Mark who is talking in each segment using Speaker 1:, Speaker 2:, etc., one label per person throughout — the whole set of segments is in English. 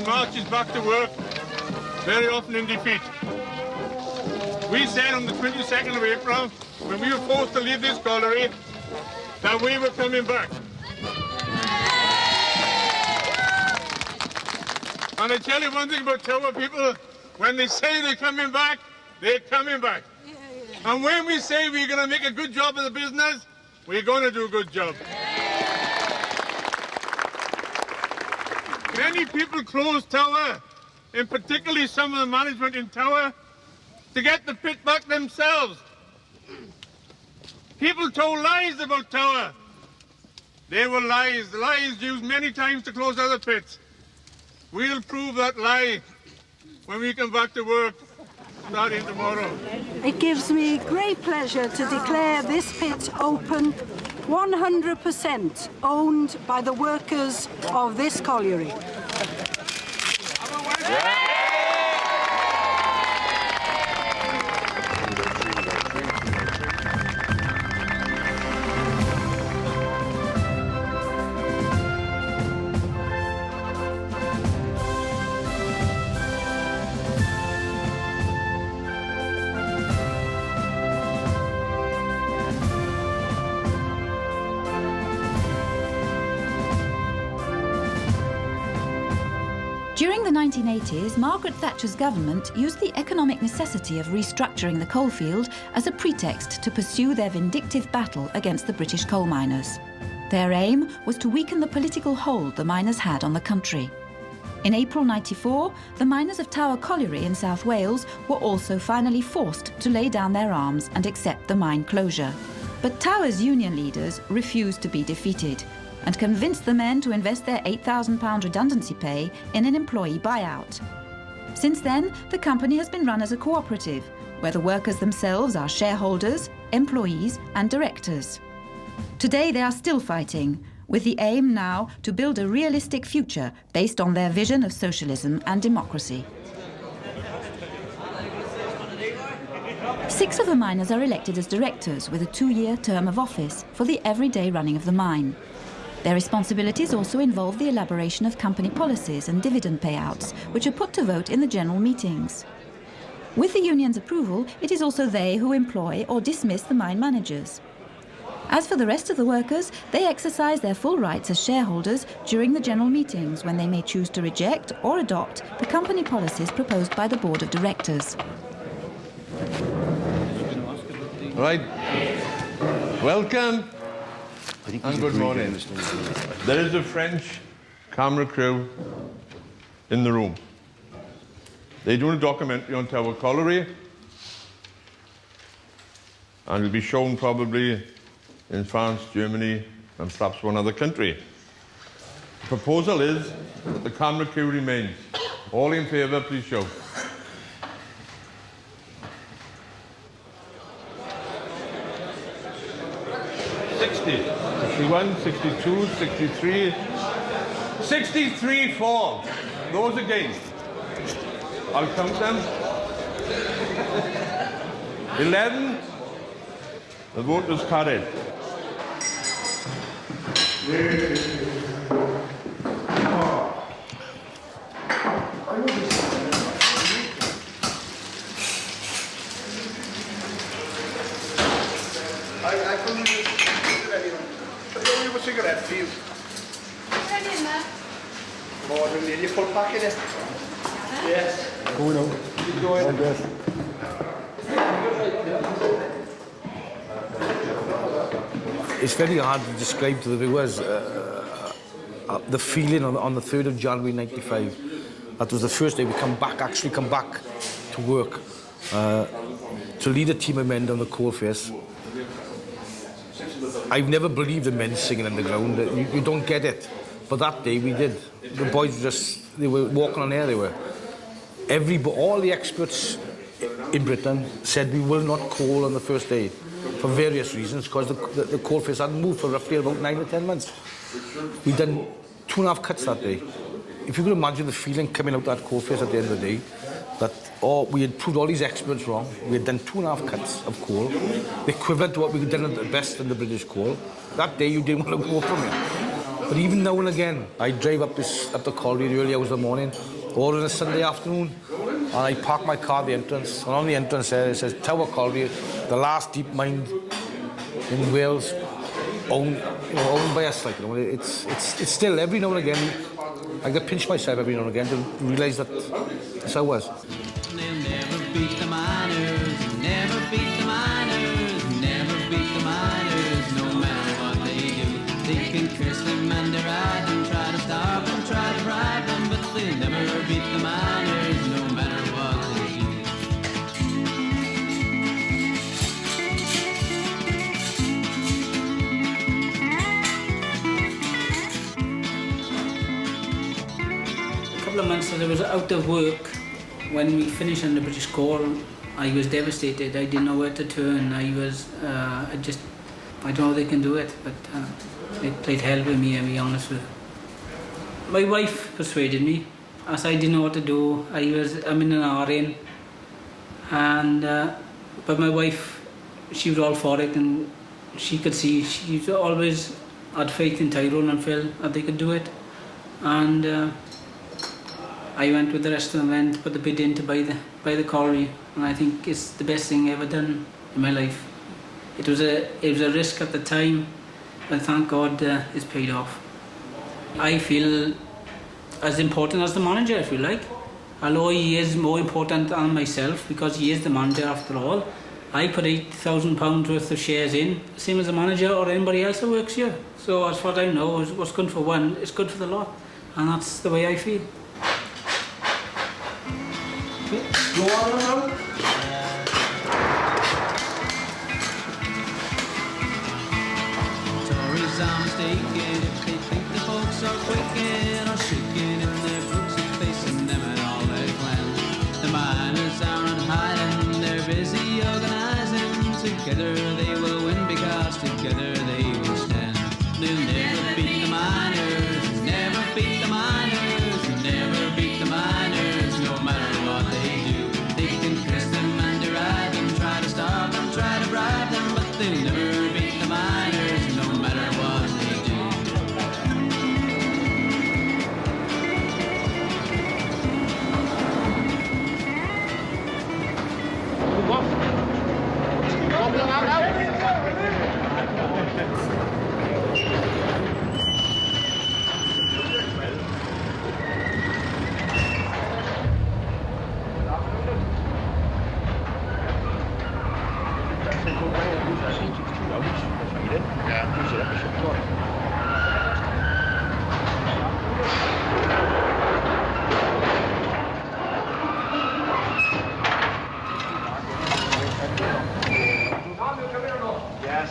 Speaker 1: marches back to work, very often in defeat. We said on the 22nd of April, when we were forced to leave this colliery, that we were coming back. And I tell you one thing about Tower people, when they say they're coming back, they're coming back. And when we say we're going to make a good job of the business, we're going to do a good job. Many people closed Tower, and particularly some of the management in Tower, to get the pit back themselves. People told lies about Tower. They were lies used many times to close other pits. We'll prove that lie when we come back to work starting tomorrow.
Speaker 2: It gives me great pleasure to declare this pit open, 100% owned by the workers of this colliery.
Speaker 3: During the 1980s, Margaret Thatcher's government used the economic necessity of restructuring the coalfield as a pretext to pursue their vindictive battle against the British coal miners. Their aim was to weaken the political hold the miners had on the country. In April '94, the miners of Tower Colliery in South Wales were also finally forced to lay down their arms and accept the mine closure. But Tower's union leaders refused to be defeated and convinced the men to invest their £8,000 redundancy pay in an employee buyout. Since then, the company has been run as a cooperative, where the workers themselves are shareholders, employees and directors. Today they are still fighting, with the aim now to build a realistic future based on their vision of socialism and democracy. 6 of the miners are elected as directors with a 2-year term of office for the everyday running of the mine. Their responsibilities also involve the elaboration of company policies and dividend payouts, which are put to vote in the general meetings. With the union's approval, it is also they who employ or dismiss the mine managers. As for the rest of the workers, they exercise their full rights as shareholders during the general meetings, when they may choose to reject or adopt the company policies proposed by the board of directors.
Speaker 1: Right. Welcome. And good morning. There is a French camera crew in the room. They're doing a documentary on Tower Colliery, and it'll be shown probably in France, Germany, and perhaps one other country. The proposal is that the camera crew remains. All in favour, please show. $60. 61, 62, 63, 63 for. Those against. I'll count them. 11. The vote is carried.
Speaker 4: I couldn't use a cigarette for you.
Speaker 5: Any in there?
Speaker 4: More than nearly full pack in it. Yes.
Speaker 6: Going on.
Speaker 4: Keep going.
Speaker 6: It's very hard to describe to the viewers the feeling on the 3rd of January '95. That was the first day we actually come back to work, to lead a team of men down the coalface. I've never believed in men singing in the ground. You don't get it. But that day we did. The boys they were walking on air, they were. All the experts in Britain said we will not coal on the first day for various reasons, because the coalface hadn't moved for roughly about 9 or 10 months. We'd done 2.5 cuts that day. If you could imagine the feeling coming out that coalface at the end of the day, that we had proved all these experts wrong. We had done 2.5 cuts of coal, the equivalent to what we had done at the best in the British coal. That day you didn't want to go from it. But even now and again, I drive up the colliery early hours of the morning, or on a Sunday afternoon, and I park my car at the entrance, and on the entrance there it says Tower Colliery, the last deep mine in Wales, owned by us. Like, you know, it's still every now and again I get pinch myself every now and again to realise that it's how it was.
Speaker 7: They'll never beat the miners, never beat the miners, never beat the miners, no matter what they do. They can curse them and deride them, try to starve them, try to bribe them, but they'll never beat the miners, no matter what they do.
Speaker 8: A couple of months that I was out of work when we finished in the British Corps. I was devastated. I didn't know where to turn. I don't know how they can do it, but they played hell with me, I'll be honest with you. My wife persuaded me, as I didn't know what to do. I'm in an RN, and but my wife, she was all for it, and she could see, she always had faith in Tyrone and Phil that they could do it, and I went with the rest of them and put the bid in to buy the colliery, and I think it's the best thing ever done in my life. It was a risk at the time, but thank God it's paid off. I feel as important as the manager, if you like. Although he is more important than myself because he is the manager after all. I put £8,000 worth of shares in, same as the manager or anybody else that works here. So as far as I know, what's good for one is good for the lot, and that's the way I feel.
Speaker 4: Go on now.
Speaker 7: Tories are mistaken if they think the folks are quaking or shaking in their boots and facing them and all their plans. The miners aren't hiding, they're busy organising. Together they will win because together they will stand. They'll never beat the miners, never beat the miners, never beat the miners, no matter what they do. They can curse them and deride them, try to starve them, try to bribe them, but they'll never beat the miners, no matter what they do.
Speaker 4: Yes.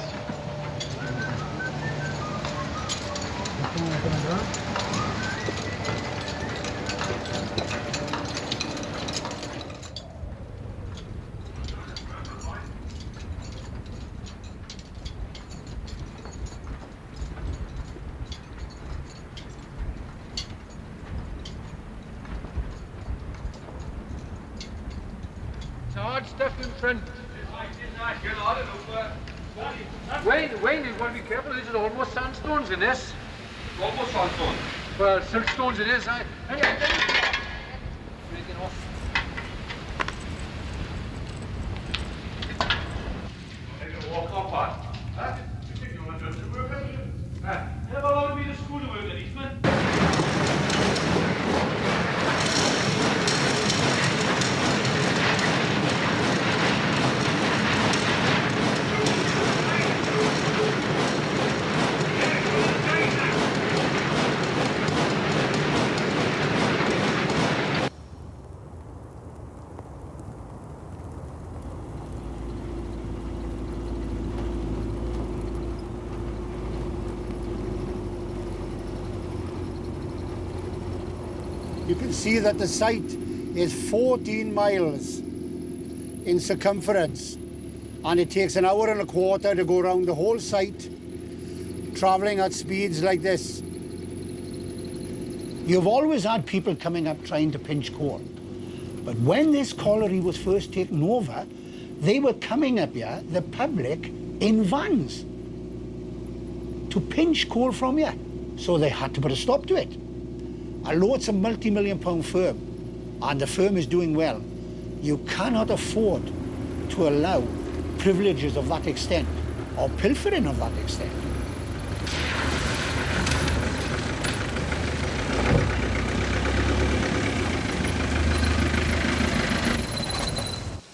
Speaker 9: Hard stuff in front. Wayne, you've got to be careful. This is almost sandstones in this.
Speaker 1: Almost sandstone.
Speaker 9: Well, siltstones it is. Breaking off.
Speaker 1: Walk on past. Huh? You think you're not just to work, haven't you? Never allowed me to school to work at Eastman.
Speaker 10: You can see that the site is 14 miles in circumference, and it takes an hour and a quarter to go around the whole site, travelling at speeds like this. You've always had people coming up trying to pinch coal, but when this colliery was first taken over, they were coming up here, the public, in vans to pinch coal from here. So they had to put a stop to it. Although it's a multi-million-pound firm, and the firm is doing well, you cannot afford to allow privileges of that extent or pilfering of that extent.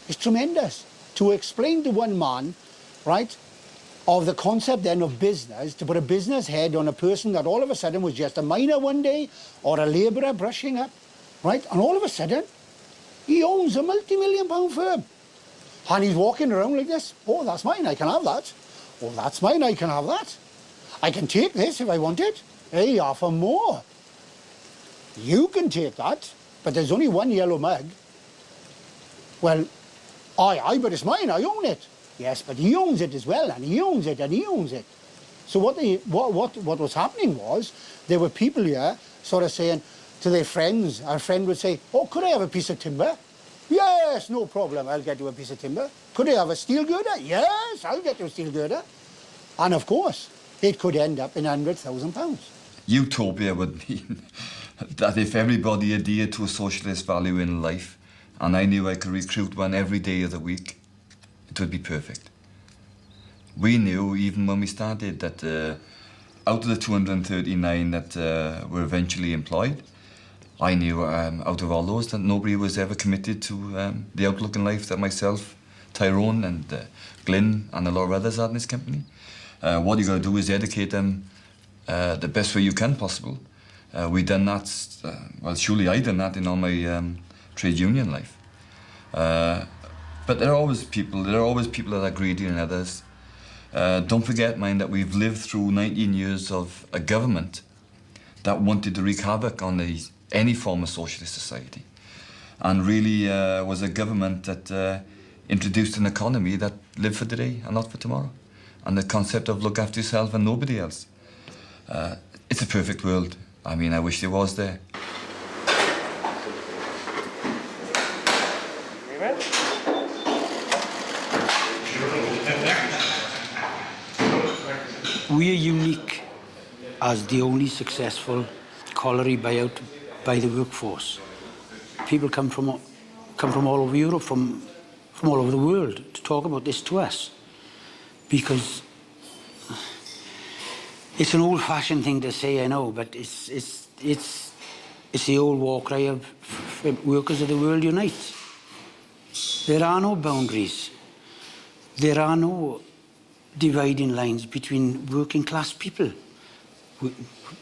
Speaker 10: It's tremendous to explain to one man, right, of the concept then of business, to put a business head on a person that all of a sudden was just a miner one day or a labourer brushing up, right, and all of a sudden he owns a multi-million-pound firm. And he's walking around like this. Oh, that's mine, I can have that. Oh, that's mine, I can have that. I can take this if I want it. Hey, offer more. You can take that, but there's only one yellow mug. Well, aye, but it's mine, I own it. Yes, but he owns it as well, and he owns it, and he owns it. So what was happening was, there were people here sort of saying to their friends, our friend would say, oh, could I have a piece of timber? Yes, no problem, I'll get you a piece of timber. Could I have a steel girder? Yes, I'll get you a steel girder. And of course, it could end up in £100,000.
Speaker 11: Utopia would mean that if everybody adhered to a socialist value in life, and I knew I could recruit one every day of the week, it would be perfect. We knew, even when we started, that out of the 239 that were eventually employed, I knew out of all those that nobody was ever committed to the outlook in life that myself, Tyrone and Glyn and a lot of others had in this company. What you got to do is educate them the best way you can possible. We done that, well, surely I done that in all my trade union life. But there are always people that are greedier than others. Don't forget, mind, that we've lived through 19 years of a government that wanted to wreak havoc on any form of socialist society, and really was a government that introduced an economy that lived for today and not for tomorrow, and the concept of look after yourself and nobody else. It's a perfect world. I mean, I wish it was there.
Speaker 12: We are unique as the only successful colliery buyout by the workforce. People come from all over Europe, from all over the world to talk about this to us, because it's an old-fashioned thing to say, I know, but it's the old war cry of workers of the world unite. There are no boundaries. There are no dividing lines between working class people.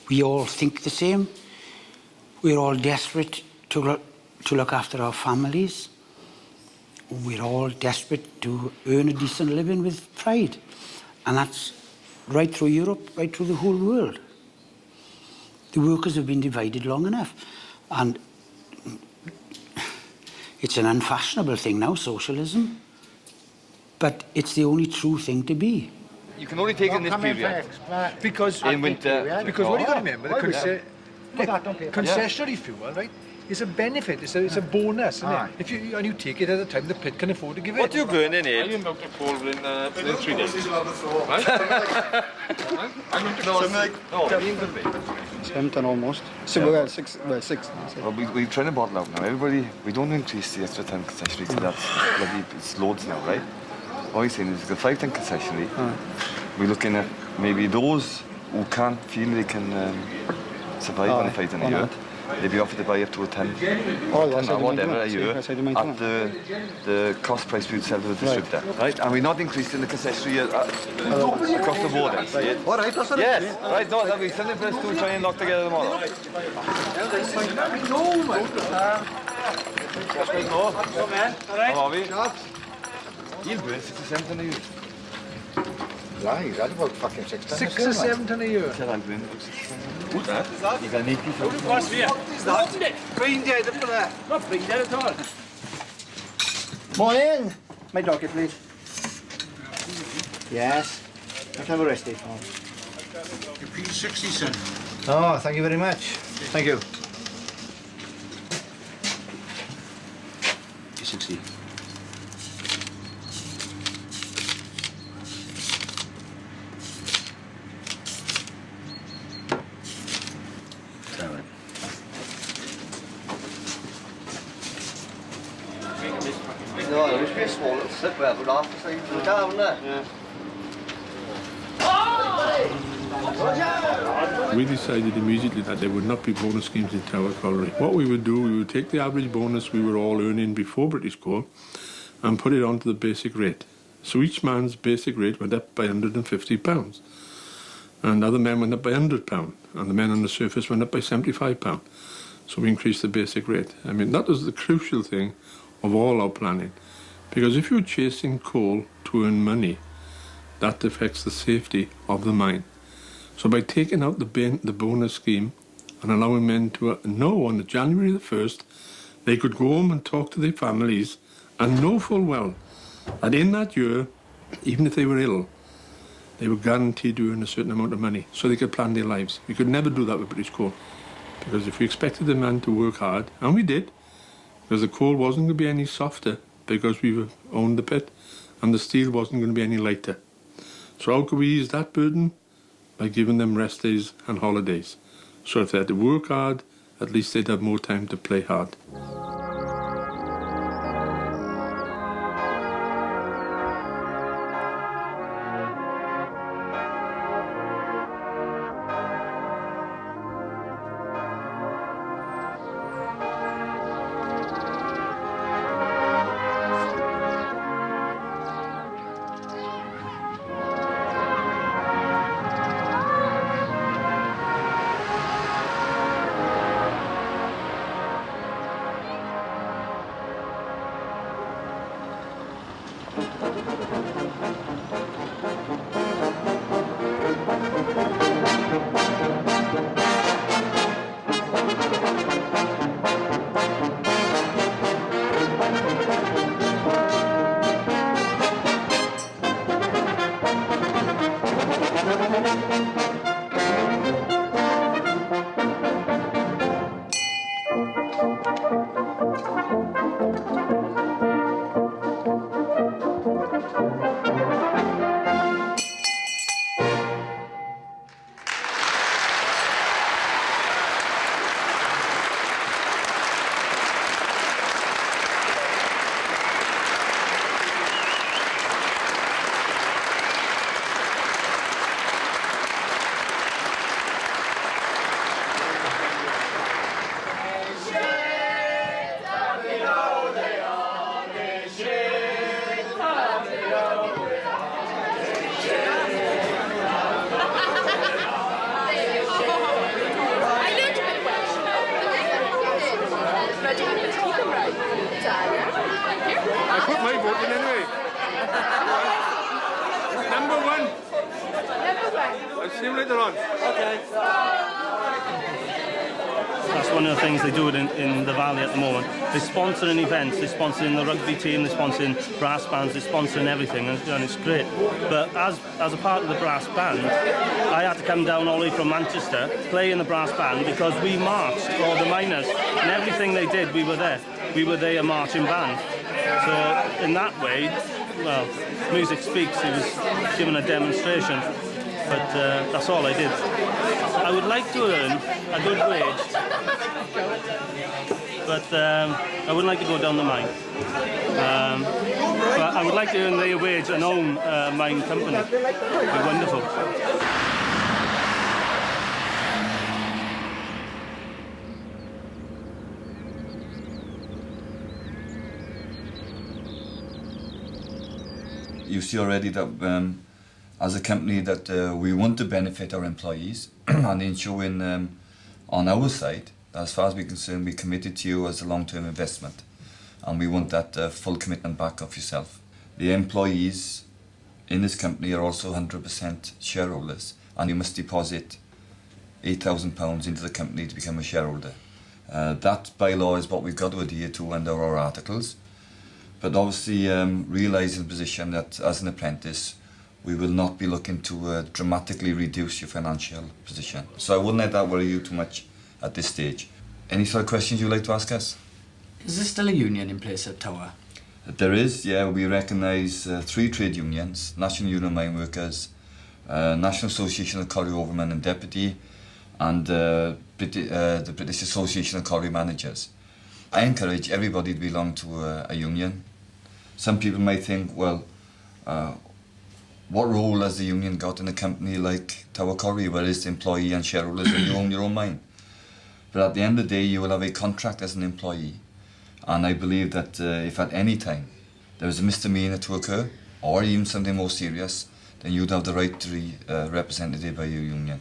Speaker 12: We all think the same. We're all desperate to look after our families. We're all desperate to earn a decent living with pride. And that's right through Europe, right through the whole world. The workers have been divided long enough. And it's an unfashionable thing now, socialism. But it's the only true thing to be.
Speaker 11: You can only take it in this period.
Speaker 4: Because
Speaker 11: in winter.
Speaker 4: Because what you got to remember, the concessionary fuel, right, is a benefit. It's a bonus, isn't it? If you take it at a time the pit can afford to give it.
Speaker 11: What do you burn in here?
Speaker 1: I am out of coal in 3 days. Right? I'm out of coal.
Speaker 11: No,
Speaker 10: 7 ton almost. So, six.
Speaker 11: Well, we're trying to bottle out now. Everybody, we don't increase the extra 10 concessionary because that's bloody, it's loads now, right? All you're saying is the 5 ton concessionary. We're looking at maybe those who can't feel they can survive on a 5 ton a year. They'd be offered to buy up to a 10 or whatever a year at the cost price we would sell to the distributor. Right? And we're not increasing the concessionary across the board.
Speaker 4: All right, that's what
Speaker 11: yes, right, no, that'll be something for us to try and knock together tomorrow. How are we? He'll burn 6 or 7 ton a year.
Speaker 4: Yeah, he's had about fucking 6 or 7 ton a year.
Speaker 11: Who's that? He's an 80,000.
Speaker 9: What's here?
Speaker 4: Brain dead up there.
Speaker 9: Not brain dead at all.
Speaker 10: Morning. My docket, please. Yes. Let's have a rest day, Tom.
Speaker 4: You paid 60 cents.
Speaker 10: Oh, thank you very much. Thank you.
Speaker 12: 60.
Speaker 13: No, there must be a small little slip where we're off the side of the car, wouldn't there? Yeah.
Speaker 1: We decided immediately that there would not be bonus schemes in Tower Colliery. What we would do, we would take the average bonus we were all earning before British Coal and put it onto the basic rate. So each man's basic rate went up by £150. And other men went up by £100, and the men on the surface went up by £75. So we increased the basic rate. I mean, that was the crucial thing of all our planning. Because if you're chasing coal to earn money, that affects the safety of the mine. So by taking out the bonus scheme and allowing men to know on January the 1st, they could go home and talk to their families and know full well that in that year, even if they were ill, they were guaranteed to earn a certain amount of money so they could plan their lives. We could never do that with British Coal. Because if we expected the man to work hard, and we did, because the coal wasn't going to be any softer because we owned the pit, and the steel wasn't going to be any lighter. So how could we ease that burden? By giving them rest days and holidays. So if they had to work hard, at least they'd have more time to play hard. I put my vote in anyway. Number one. I'll see you later on. Okay.
Speaker 14: That's one of the things they do in the Valley at the moment. They're sponsoring events, they're sponsoring the rugby team, they're sponsoring brass bands, they're sponsoring everything, and it's great. But as a part of the brass band, I had to come down all the way from Manchester, play in the brass band, because we marched for the miners, and everything they did, we were there. We were their marching band. So in that way, well, music speaks. He was giving a demonstration, but that's all I did. I would like to earn a good wage, but I wouldn't like to go down the mine. But I would like to earn their wage and own a mine company. It'd be wonderful.
Speaker 11: You see already that as a company that we want to benefit our employees and ensuring on our side, as far as we're concerned, we're committed to you as a long-term investment, and we want that full commitment back of yourself. The employees in this company are also 100% shareholders, and you must deposit £8,000 into the company to become a shareholder. That bylaw is what we've got to adhere to under our articles. But obviously realising the position that as an apprentice we will not be looking to dramatically reduce your financial position. So I wouldn't let that worry you too much at this stage. Any sort of questions you'd like to ask us?
Speaker 15: Is there still a union in place at Tower?
Speaker 11: There is, yeah. We recognise 3 trade unions: National Union of Mine Workers, National Association of Colliery Overmen and Deputy, and the British Association of Colliery Managers. I encourage everybody to belong to a union. Some people might think, well, what role has the union got in a company like Tower Colliery, where it's employee and shareholders and you own your own mine? But at the end of the day, you will have a contract as an employee. And I believe that if at any time there is a misdemeanor to occur, or even something more serious, then you'd have the right to be represented by your union.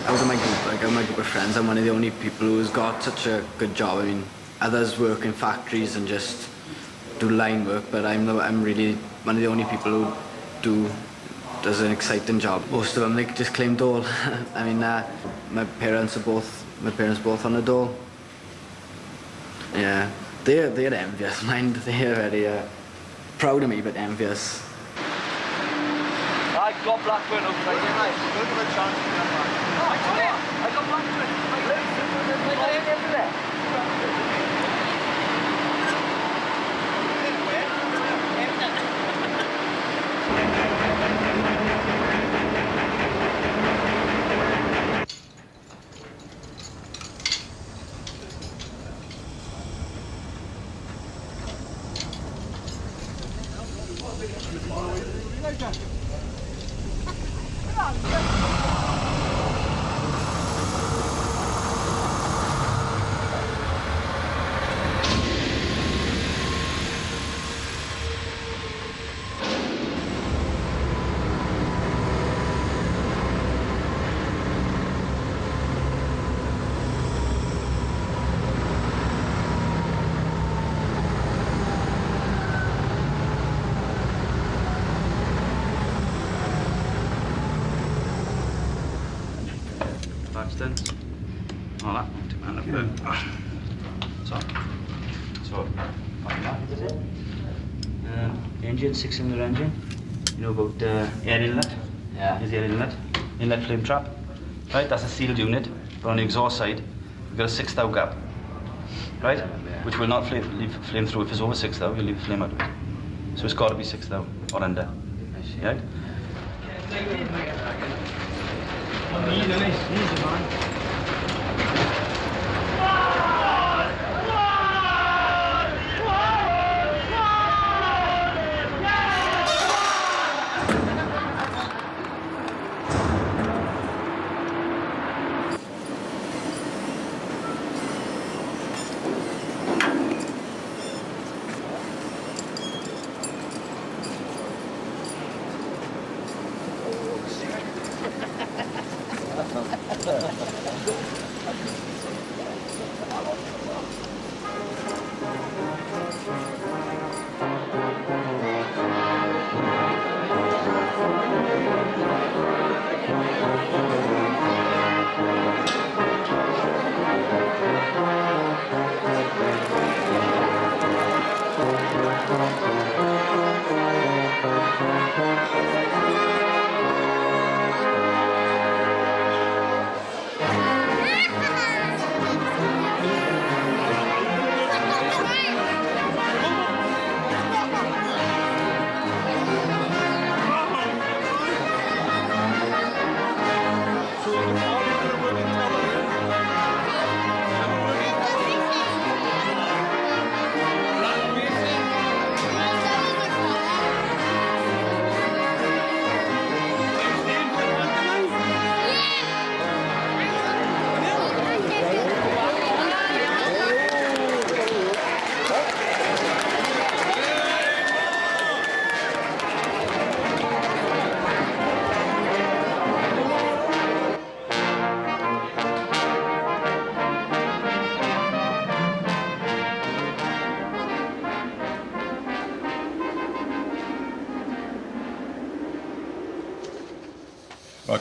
Speaker 16: Out of my group of friends, I'm one of the only people who's got such a good job. I mean, others work in factories and just do line work, but I'm really one of the only people who does an exciting job. Most of them, they just claim dole. I mean, my parents both on the dole. Yeah, they're envious, mind. They're very proud of me, but envious.
Speaker 13: I got Blackburn outside, didn't I? Good for a chance to come back. I got Blackburn.
Speaker 17: All that, take my hand up there. So, is it? Engine, 6-cylinder engine. You know about air inlet? Yeah. Here's the air inlet flame trap. Right, that's a sealed unit, but on the exhaust side, we've got a 6 thou gap. Right? Which will not leave flame through. If it's over 6 thou, you'll leave flame out of it. So it's got to be 6 thou or under. Right? Easy, man.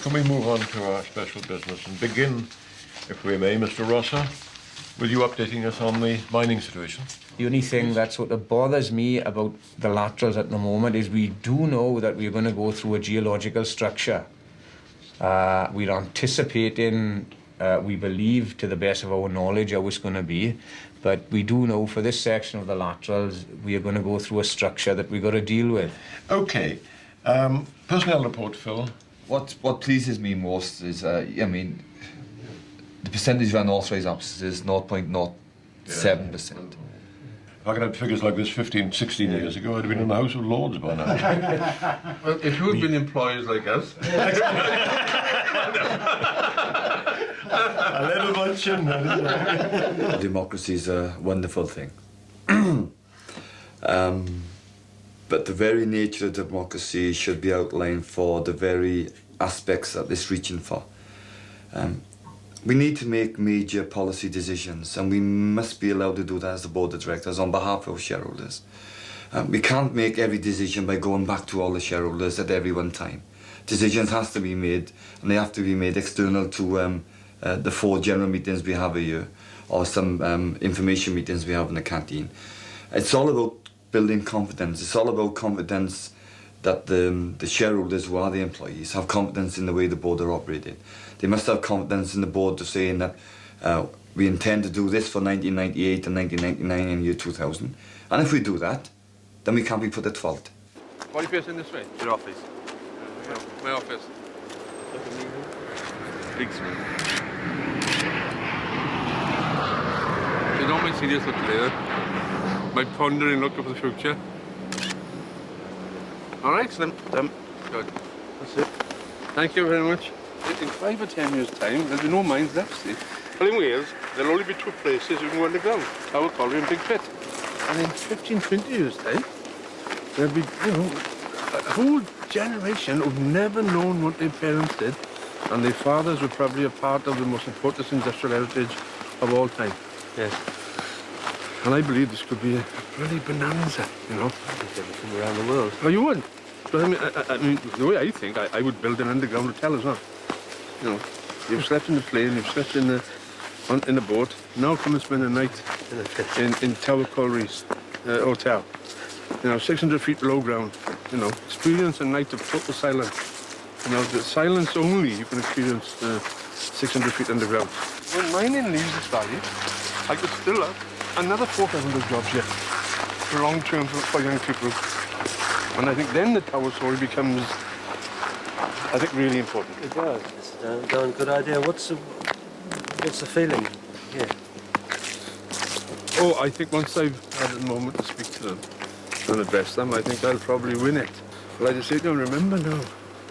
Speaker 18: Can we move on to our special business and begin, if we may, Mr. Rosser, with you updating us on the mining situation?
Speaker 19: The only thing that sort of bothers me about the laterals at the moment is we do know that we're going to go through a geological structure. We're anticipating we believe, to the best of our knowledge, how it's going to be. But we do know for this section of the laterals, we are going to go through a structure that we've got to deal with.
Speaker 18: OK. Personnel report, Phil.
Speaker 11: What pleases me most is, I mean, the percentage of unauthorised absences is 0.07%.
Speaker 18: If I could have figures like this 15, 16 years ago, I'd have been in the House of Lords by now.
Speaker 1: Well, if you had been employees like us...
Speaker 18: A little much in there.
Speaker 11: Democracy is a wonderful thing. But the very nature of democracy should be outlined for the very aspects that it's reaching for. We need to make major policy decisions, and we must be allowed to do that as the board of directors on behalf of our shareholders. We can't make every decision by going back to all the shareholders at every one time. Decisions have to be made, and they have to be made external to the 4 general meetings we have a year, or some information meetings we have in the canteen. It's all about building confidence. It's all about confidence that the shareholders, who are the employees, have confidence in the way the board are operated. They must have confidence in the board of saying that we intend to do this for 1998 and 1999 and year 2000. And if we do that, then we can't be put at fault.
Speaker 1: Why are you facing this way?
Speaker 20: Your office.
Speaker 1: My office.
Speaker 20: Big swing.
Speaker 1: You don't mind serious look today, my pondering look for the future. All right, Slim. Good. That's it. Thank you very much. In 5 or 10 years' time, there'll be no mines left, see? Well, in Wales, there'll only be 2 places you can go underground, Tower Colliery and Big Pit. And in 15, 20 years' time, there'll be, you know, a whole generation who've never known what their parents did, and their fathers were probably a part of the most important industrial heritage of all time.
Speaker 20: Yes.
Speaker 1: And I believe this could be a bloody bonanza, you know.
Speaker 20: From around the world.
Speaker 1: Oh, you would? But I mean, the way I think, I would build an underground hotel as well. You know, you've slept in the plane, you've slept in the boat. Now come and spend a night in Tower Colliery's hotel. You know, 600 feet below ground. You know, experience a night of total silence. You know, the silence only you can experience 600 feet underground. When mining leaves this valley, I could still have another 4,000 jobs here, long term for young people. And I think then the tower story becomes, I think, really important.
Speaker 20: It does. It's a darn good idea. What's the feeling here?
Speaker 1: Oh, I think once I've had a moment to speak to them and address them, I think I'll probably win it. But I just say to them, remember now,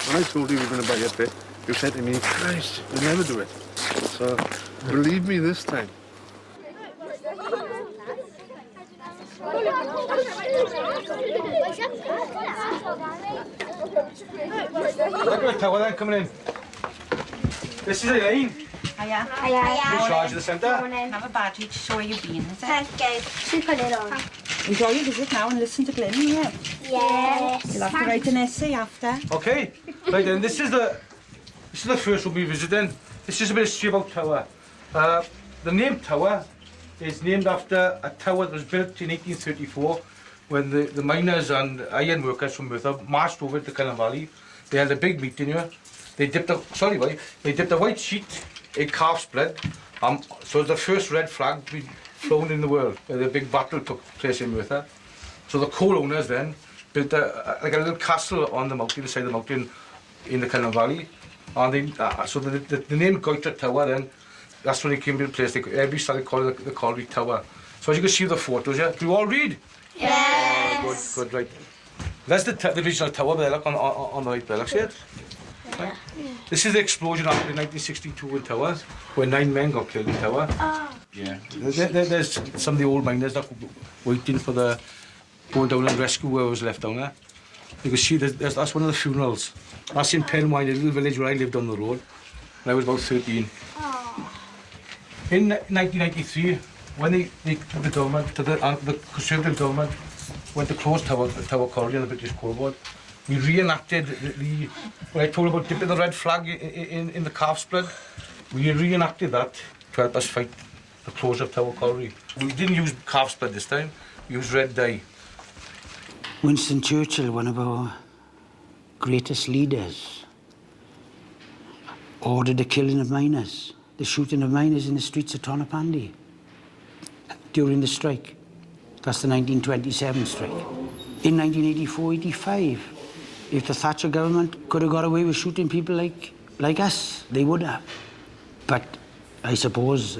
Speaker 1: when I told you we were going to buy a pit, you said to me, Christ, you'll never do it. So believe me this time.
Speaker 4: Look at the tower then coming in. This is Elaine.
Speaker 5: Hiya.
Speaker 4: In charge of the centre.
Speaker 5: Have a badge to show where you've been, is it? Thank you. She put it on.
Speaker 21: Enjoy your visit now and listen to Glenn, will you?
Speaker 5: Yes.
Speaker 21: You'll have to write an essay after.
Speaker 4: Okay. Right then, this is the first we'll be visiting. This is a bit of history about Tower. The name Tower is named after a tower that was built in 1834 when the miners and iron workers from Merthyr marched over to Cullen Valley. They had a big meeting here. They dipped a white sheet in calf's blood. So it's the first red flag to be flown in the world. The big battle took place in Merthyr. So the coal owners then built like a little castle on the mountain, the side of the mountain in the Cullen Valley. And they, so the name Goitre Tower then, that's when it came into place. Everybody started calling it the Colliery Tower. So as you can see the photos here, do you all read?
Speaker 5: Yes.
Speaker 4: Good, right. That's the original tower there, look, on the right there, look, see it? Right. This is the explosion after the 1962 in Tower, where 9 men got killed in Tower.
Speaker 5: Oh.
Speaker 4: Yeah. There's some of the old miners that waiting for the going down and rescue whoever was left down there. You can see that's one of the funerals. That's in Penwine, a little village where I lived on the road. And I was about 13.
Speaker 5: Oh.
Speaker 4: In 1993, when the government, the Conservative government, went to close Tower Colliery on the British Coal Board, we reenacted what I told about dipping the red flag in the calf's blood. We reenacted that to help us fight the closure of Tower Colliery. We didn't use calf's blood this time, we used red dye.
Speaker 12: Winston Churchill, one of our greatest leaders, ordered the killing of miners the shooting of miners in the streets of Tonopandi during the strike. That's the 1927 strike. In 1984-85, if the Thatcher government could have got away with shooting people like us, they would have. But I suppose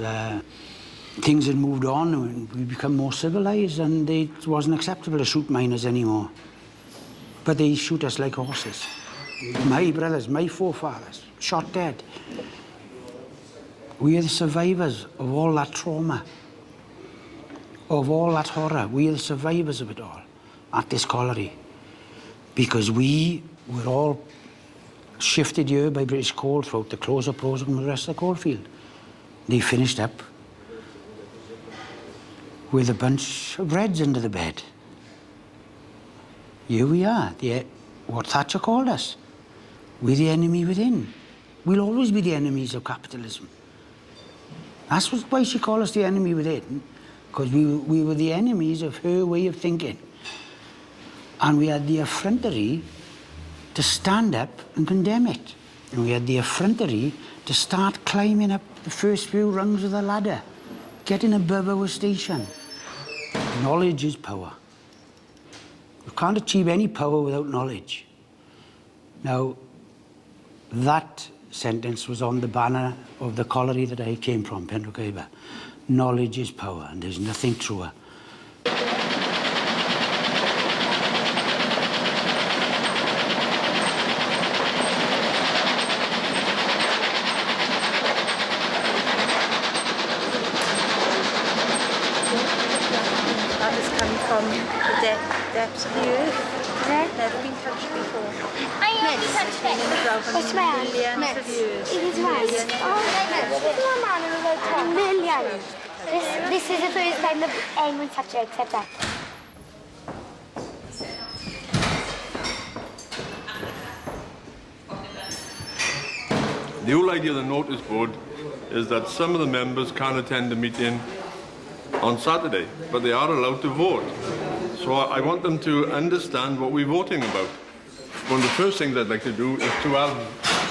Speaker 12: things had moved on and we become more civilized, and it wasn't acceptable to shoot miners anymore. But they shoot us like horses. My brothers, my forefathers, shot dead. We are the survivors of all that trauma, of all that horror. We are the survivors of it all at this colliery, because we were all shifted here by British coal throughout the closer process and the rest of the coalfield. They finished up with a bunch of Reds under the bed. Here we are, what Thatcher called us. We're the enemy within. We'll always be the enemies of capitalism. That's why she called us the enemy within, because we were the enemies of her way of thinking. And we had the effrontery to stand up and condemn it. And we had the effrontery to start climbing up the first few rungs of the ladder, getting above our station. Knowledge is power. You can't achieve any power without knowledge. Now, that sentence was on the banner of the colliery that I came from, Penrhocaiba. Knowledge is power, and there's nothing truer.
Speaker 21: That has come from the depths of the earth. Never been touched before.
Speaker 2: I only touched it.
Speaker 21: In the ground for millions of years.
Speaker 2: It is right. Millions. This is the first time that anyone touched it except that.
Speaker 18: The whole idea of the notice board is that some of the members can't attend the meeting on Saturday, but they are allowed to vote. So I want them to understand what we're voting about. One of the first things I'd like to do is to have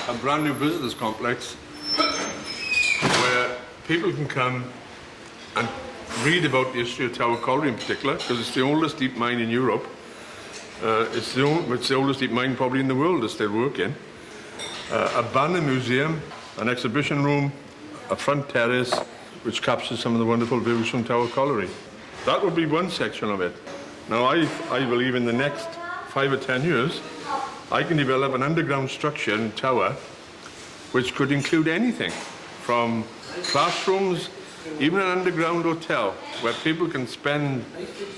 Speaker 18: a brand new visitors complex where people can come and read about the history of Tower Colliery in particular, because it's the oldest deep mine in Europe. It's the oldest deep mine probably in the world that's still working. A banner museum, an exhibition room, a front terrace which captures some of the wonderful views from Tower Colliery. That would be one section of it. Now I believe in the next 5 or 10 years I can develop an underground structure in Tower which could include anything from classrooms, even an underground hotel where people can spend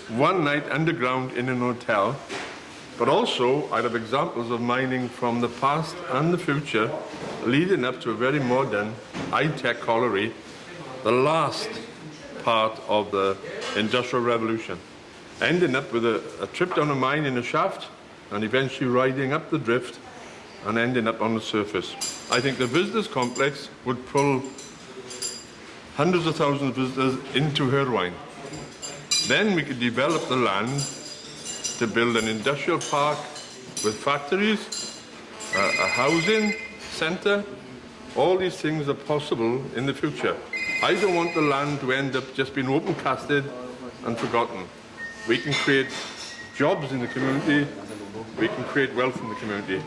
Speaker 18: one night underground in an hotel. But also I'd have examples of mining from the past and the future leading up to a very modern high-tech colliery, the last part of the Industrial Revolution, ending up with a trip down a mine in a shaft and eventually riding up the drift and ending up on the surface. I think the visitors complex would pull hundreds of thousands of visitors into Irvine. Then we could develop the land to build an industrial park with factories, a housing centre. All these things are possible in the future. I don't want the land to end up just being open casted and forgotten. We can create jobs in the community, we can create wealth in the community.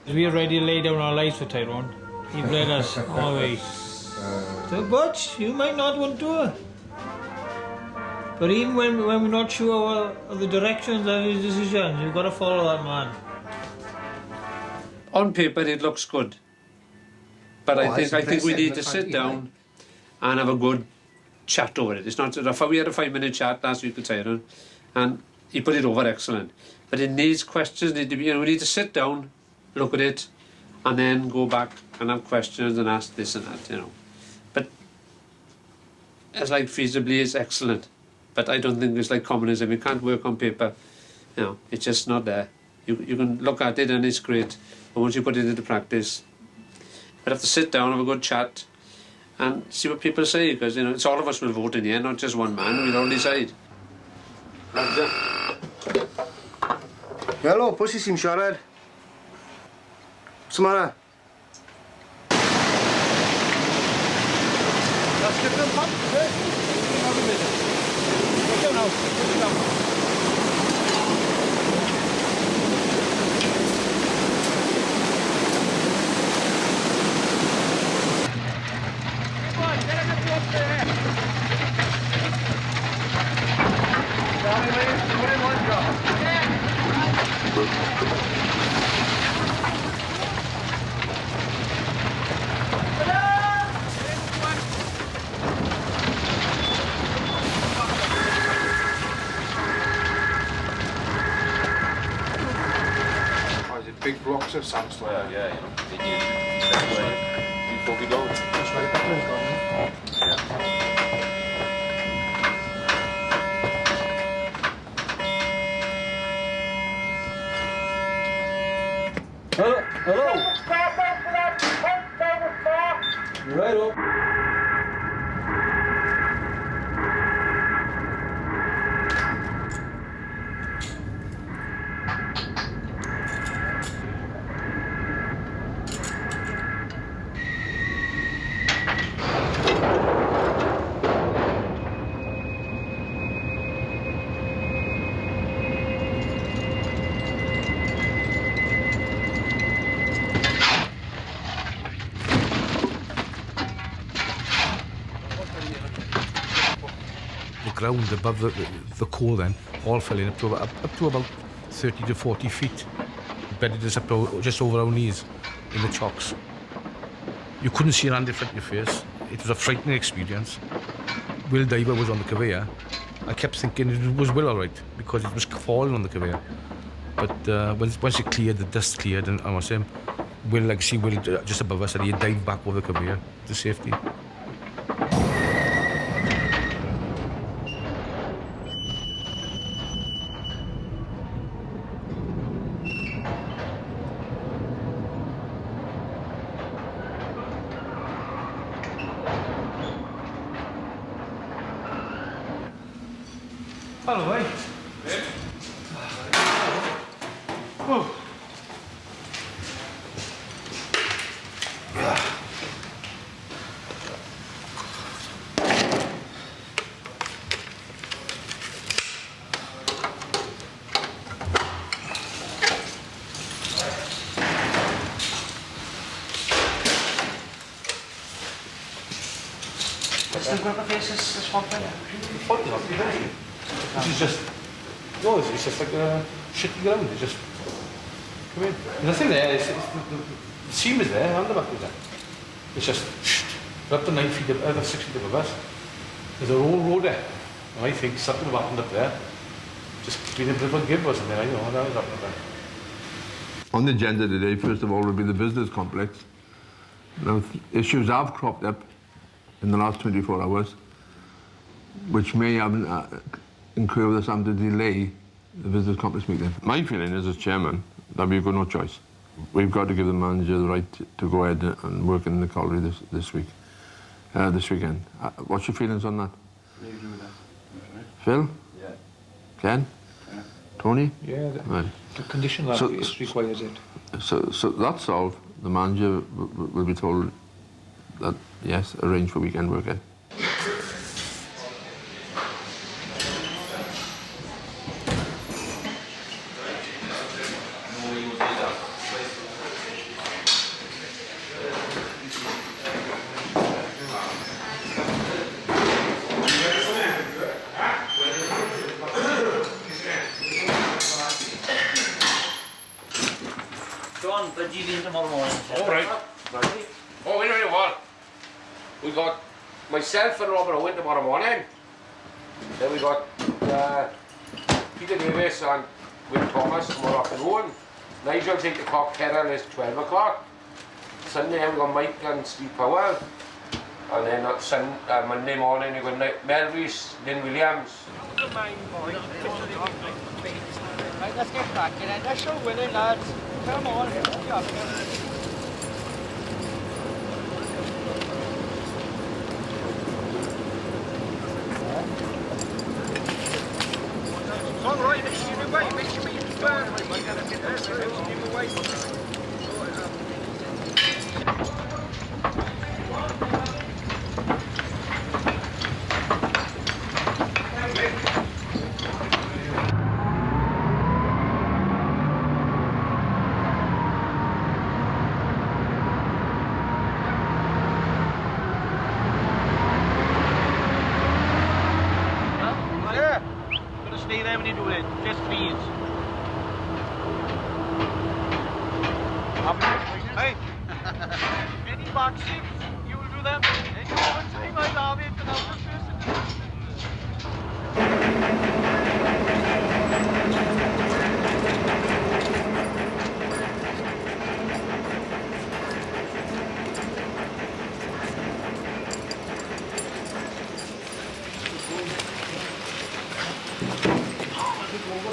Speaker 22: We are ready to lay down our lives for Tyrone. He bled us all the way. But you might not want to do it. But even when we're not sure of the directions of his decisions, you've got to follow that man.
Speaker 9: On paper, it looks good. But I think we need to sit down and have a good chat over it. It's not enough. We had a 5-minute chat last week with Tyrone, and he put it over excellent. But it needs questions. We need to sit down, look at it, and then go back and have questions and ask this and that, But it's like feasibly, it's excellent. But I don't think it's like communism. You can't work on paper. It's just not there. You can look at it and it's great, but once you put it into practice, we'd have to sit down, have a good chat, and see what people say, because it's all of us will vote in the end, not just one man. We'll all decide.
Speaker 20: Hello, pussy seem siarad. What's the matter?
Speaker 3: Big blocks of sandstone. Yeah, you know, before we go. That's right. Yeah.
Speaker 4: Hello? Hello? Right up.
Speaker 6: Ground above the core then all fell in up to about 30 to 40 feet, bedded us up to just over our knees in the chocks. You couldn't see an hand in front of your face. It was a frightening experience. Will Diver was on the conveyor. I kept thinking it was Will all right because it was falling on the conveyor, but once it cleared, the dust cleared, and I was saying Will, like see Will just above us, and he dived back over the conveyor to safety.
Speaker 4: Hello, mate. Oh. What's the grip of faces this one thing? This is just, no, it's just like a shitty ground. It's just, come in. There's nothing there. The seam is there, and the back is there. It's just, we're up to 9 feet, 6 feet above us. There's a road there. And I think something happened up there. Just been a bit of a give or something, I don't know, that was happening there.
Speaker 18: On the agenda today, first of all, will be the business complex. Now, issues have cropped up in the last 24 hours, which may have incur us having to delay the business complex meeting. My feeling is, as chairman, that we've got no choice. We've got to give the manager the right to go ahead and work in the colliery this weekend. What's your feelings on that?
Speaker 3: I agree with that.
Speaker 18: Phil?
Speaker 3: Yeah.
Speaker 18: Ken?
Speaker 3: Yeah.
Speaker 18: Tony?
Speaker 6: Yeah,
Speaker 18: right.
Speaker 6: the condition that it requires it.
Speaker 18: So that's solved. The manager will be told that, yes, arrange for weekend work in.
Speaker 23: John, but you in tomorrow morning.
Speaker 24: All right. Oh, wait a minute, what? We got myself and Robert Owen tomorrow morning. Then we got Peter Davis and Will Thomas tomorrow afternoon. Nigel's 8 o'clock, Carol is 12 o'clock. Sunday we got Mike and Steve Powell. And then Monday morning we got Melvis, Lynn Williams.
Speaker 21: Right, let's get cracking then. Let's show Willie, lads. Come on. All right, make sure you away. Make sure you burn.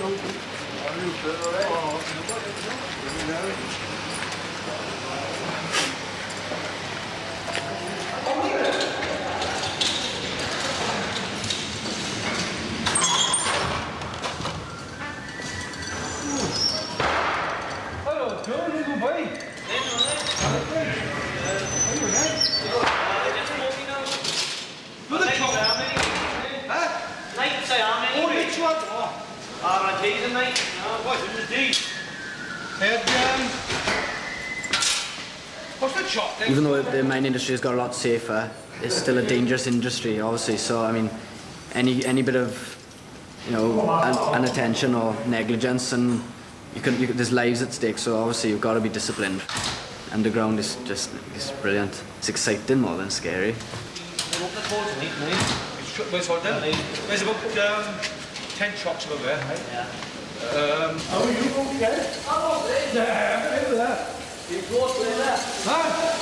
Speaker 4: Hello, Joe, little boy. Do the chop. Huh?
Speaker 22: Night, say how many?
Speaker 4: Oh, they chop. Oh.
Speaker 22: Ah, but days and night. No, what is the day?
Speaker 4: What's the chop then?
Speaker 16: Even though the mining industry has got a lot safer, it's still a dangerous industry, obviously. So I mean, any bit of, you know, inattention or negligence, and there's lives at stake. So obviously you've got to be disciplined. Underground is just brilliant. It's exciting more than scary.
Speaker 4: Where's all done? There's about 10 chops over there. Right?
Speaker 22: Yeah.
Speaker 4: How are you okay? I'm okay. Yeah, over there. You close to there? Huh?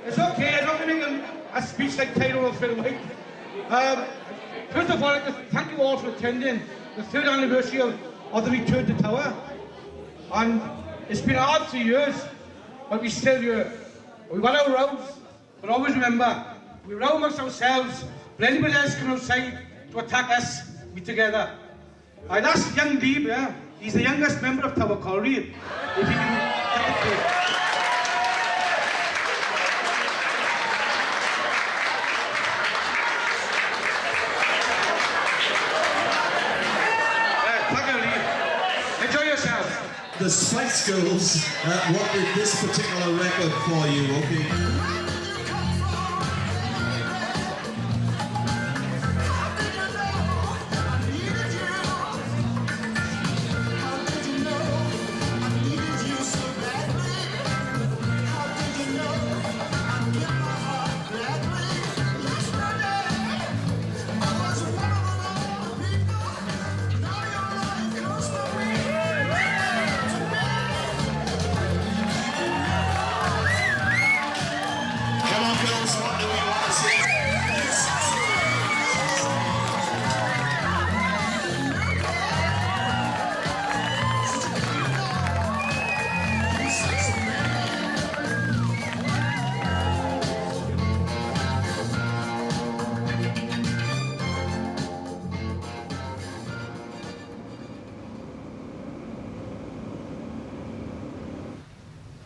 Speaker 4: It's okay, I'm not going to make a speech like Taylor or Phil White. First of all, I'd like to thank you all for attending the 3rd anniversary of the return to Tower. And it's been hard 3 years, but we're still here. We've had our rows, but always remember, we row amongst ourselves, but anybody else come outside to attack us, we're together. That's young Deeb, yeah? He's the youngest member of Tower Colliery. If he can get the cake.
Speaker 7: The Spice Girls wanted this particular record for you, okay?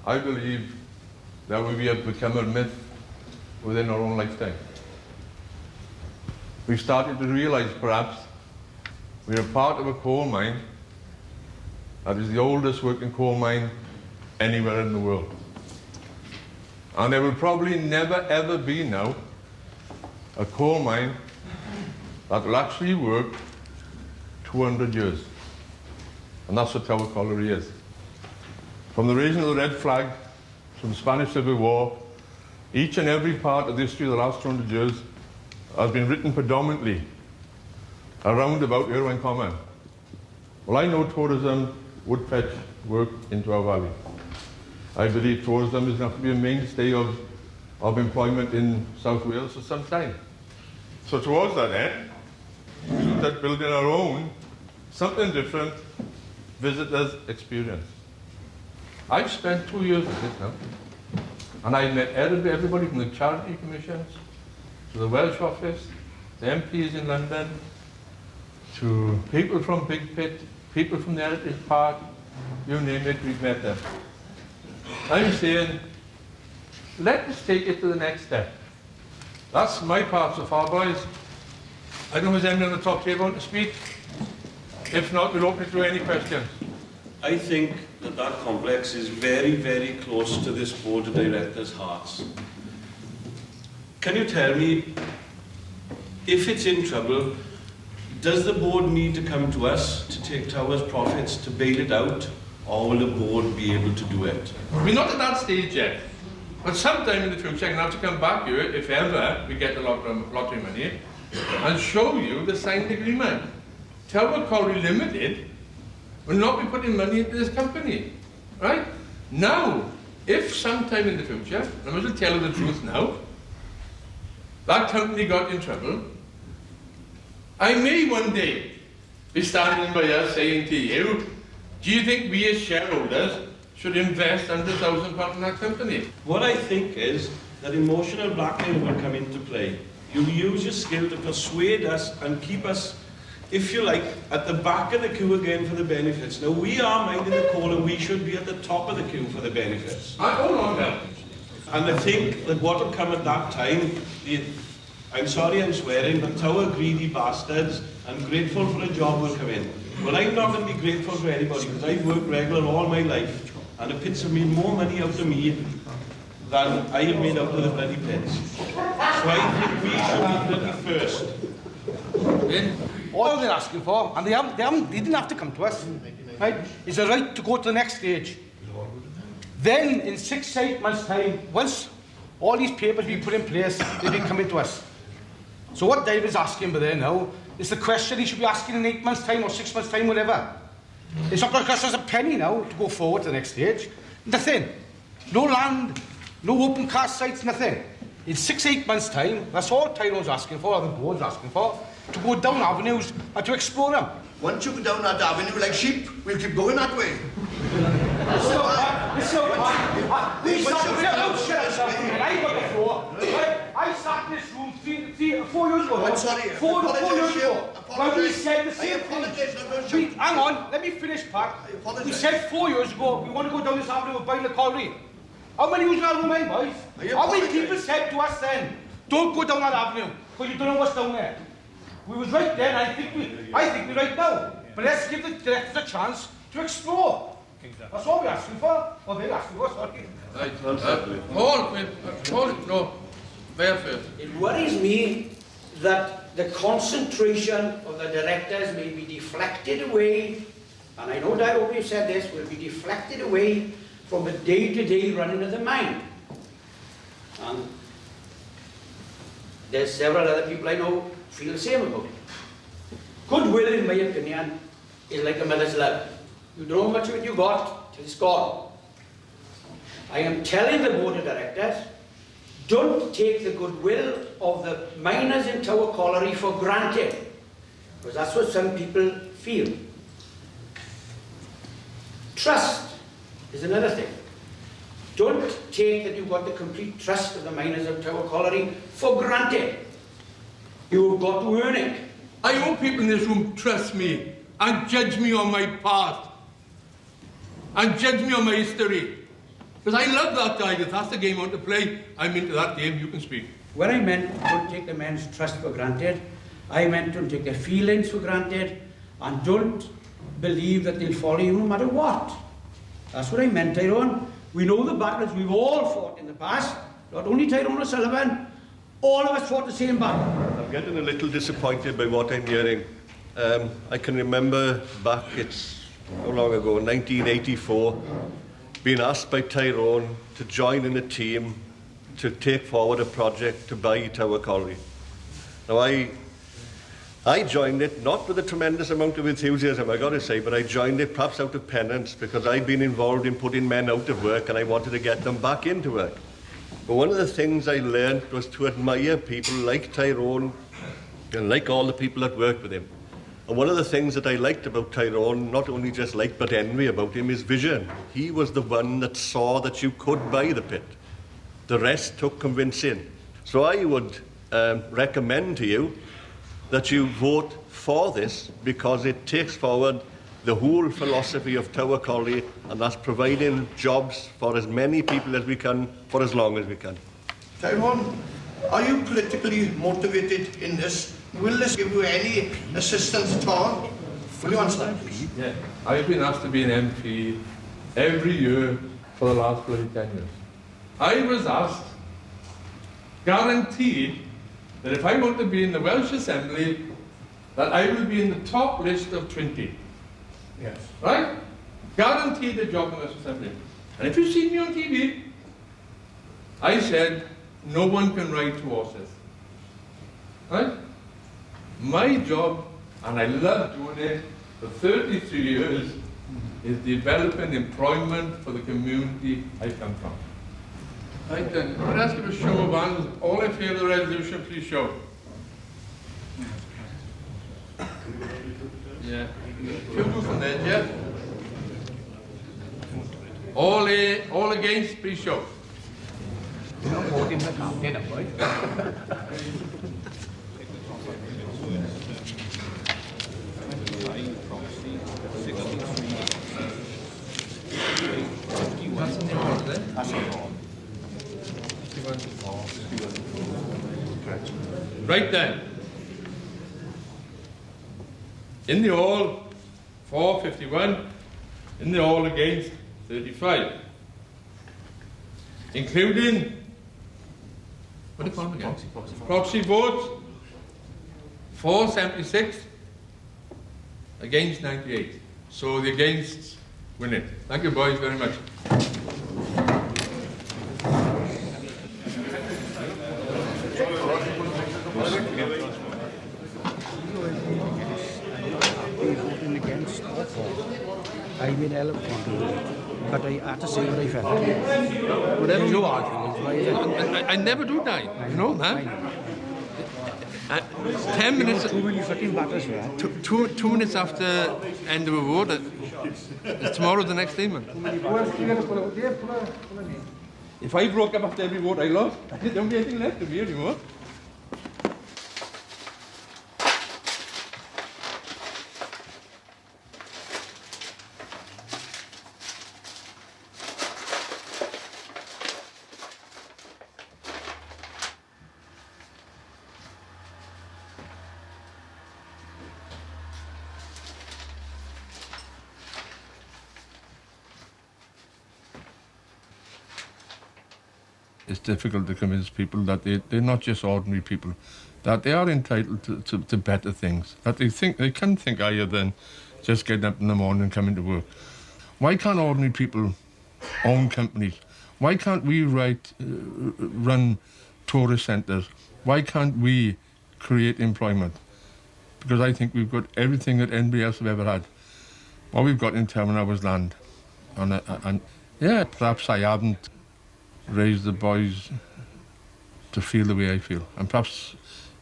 Speaker 18: I believe that we have become a myth within our own lifetime. We've started to realize, perhaps, we are part of a coal mine that is the oldest working coal mine anywhere in the world. And there will probably never ever be now a coal mine that will actually work 200 years. And that's what Tower Colliery is. From the raising of the red flag, from the Spanish Civil War, each and every part of the history of the last 200 years has been written predominantly around about Irvine Common. Well, I know tourism would fetch work into our valley. I believe tourism is going to be a mainstay of employment in South Wales for some time. So towards that end, we looked at building our own, something different, visitors' experience. I've spent 2 years with this now, and I've met everybody from the charity commissions, to the Welsh office, the MPs in London, to people from Big Pit, people from the Heritage Park, you name it, we've met them. I'm saying, let us take it to the next step. That's my part so far, boys.
Speaker 1: I don't know if there's anyone on the top table want to speak. If not, we'll open it to any questions.
Speaker 8: I think that that complex is very, very close to this board of directors' hearts. Can you tell me, if it's in trouble, does the board need to come to us to take Tower's profits to bail it out, or will the board be able to do it?
Speaker 1: We're not at that stage yet. But sometime in the future, I'm going to have to come back here, if ever we get the lottery money, and show you the signed agreement. Tower Colliery Limited will not be putting money into this company, right? Now, if sometime in the future, I must tell you the truth now, that company got in trouble, I may one day be standing by us saying to you, do you think we as shareholders should invest £100,000 in that company?
Speaker 8: What I think is that emotional blackmail will come into play. You'll use your skill to persuade us and keep us, if you like, at the back of the queue again for the benefits. Now, we are minding the call and we should be at the top of the queue for the benefits.
Speaker 1: Hold on, Bill.
Speaker 8: And I think that what will come at that time, I'm sorry I'm swearing, but Tower greedy bastards and grateful for a job will come in. Well, I'm not going to be grateful for anybody because I've worked regular all my life and the pits have made more money out of me than I have made out of the bloody pits. So I think we should be bloody first.
Speaker 4: All they're asking for, and they didn't have to come to us, right, is a right to go to the next stage. Then, in 6 to 8 months' time, once all these papers be put in place, they'll be coming to us. So what David's asking there now is the question he should be asking in 8 months' time or 6 months' time, whatever. It's not going to cost us a penny now to go forward to the next stage. Nothing. No land, no open cast sites, nothing. In 6 to 8 months' time, that's all Tyrone's asking for, or the board's asking for, to go down avenues and to explore them.
Speaker 10: Once you go down that avenue like sheep, we'll keep going that way.
Speaker 4: I sat in this room 4 years ago.
Speaker 10: I'm sorry.
Speaker 4: 4 years ago. When we said the same
Speaker 10: thing.
Speaker 4: Hang on, let me finish, Pat. We said 4 years ago we want to go down this avenue and buy the Colliery. How many was in our room, boys? How many people said to us then, don't go down that avenue because you don't know what's down there? We was right then, I think we're right now. But let's give the directors a chance to explore. Exactly. That's all we're asking for. Or they're asking for, sorry.
Speaker 1: No. There first.
Speaker 12: It worries me that the concentration of the directors may be deflected away, and I know that we've said this, will be deflected away from the day-to-day running of the mine. And there's several other people I know feel the same about it. Goodwill, in my opinion, is like a mother's love. You don't know how much of it you got till it's gone. I am telling the board of directors, don't take the goodwill of the miners in Tower Colliery for granted, because that's what some people feel. Trust is another thing. Don't take that you've got the complete trust of the miners of Tower Colliery for granted. You've got to earn it.
Speaker 1: I hope people in this room trust me and judge me on my past and judge me on my history. Because I love that guy. If that's the game I want to play, I'm into that game. You can speak.
Speaker 12: When I meant don't take the men's trust for granted, I meant don't take their feelings for granted and don't believe that they'll follow you no matter what. That's what I meant, Tyrone. We know the battles we've all fought in the past. Not only Tyrone O'Sullivan, all of us fought the same battle.
Speaker 8: I'm getting a little disappointed by what I'm hearing. I can remember back, it's how long ago, 1984, being asked by Tyrone to join in a team to take forward a project to buy Tower Colliery. Now I joined it, not with a tremendous amount of enthusiasm, I got to say, but I joined it perhaps out of penance because I'd been involved in putting men out of work and I wanted to get them back into work. But one of the things I learned was to admire people like Tyrone and like all the people that worked with him. And one of the things that I liked about Tyrone, not only just liked but envy about him, is vision. He was the one that saw that you could buy the pit. The rest took convincing. So I would recommend to you that you vote for this because it takes forward the whole philosophy of Tower Colliery, and that's providing jobs for as many people as we can for as long as we can.
Speaker 10: Tyrone, are you politically motivated in this Will this give you any assistance at all? Will you answer that?
Speaker 18: Yeah, I've been asked to be an MP every year for the last bloody 10 years. I was asked, guaranteed, that if I want to be in the Welsh Assembly, that I will be in the top list of 20.
Speaker 4: Yes.
Speaker 18: Right? Guaranteed a job in the Welsh Assembly. And if you see me on TV, I said, no one can ride two horses. Right? My job, and I love doing it for 33 years, is developing employment for the community I come from. Right then, I'm going to ask you a show of hands. All in favour of the resolution, please show. Yeah. Few more from there, yeah? All against, please show.
Speaker 4: You're not holding the campaign, boy.
Speaker 18: Right then. In the all, 451. In the all against, 35. Including, what do you call them again? Proxy votes, 476. Against 98. So the against win it. Thank you boys very much.
Speaker 12: I made a lot of fun, but I had to say what I felt.
Speaker 18: Whatever
Speaker 12: you
Speaker 18: you
Speaker 12: are,
Speaker 18: I never do die, you know, man. 10 minutes. 2 minutes after end of a vote. Tomorrow's the next day, man. If I broke up after every vote I lost, there don't be anything left to me anymore. It's difficult to convince people that they're not just ordinary people, that they are entitled to better things, that they can think higher than just getting up in the morning and coming to work. Why can't ordinary people own companies? Why can't we run tourist centres? Why can't we create employment? Because I think we've got everything that anybody else have ever had. What we've got in town now is land. And yeah, perhaps I haven't raised the boys to feel the way I feel. And perhaps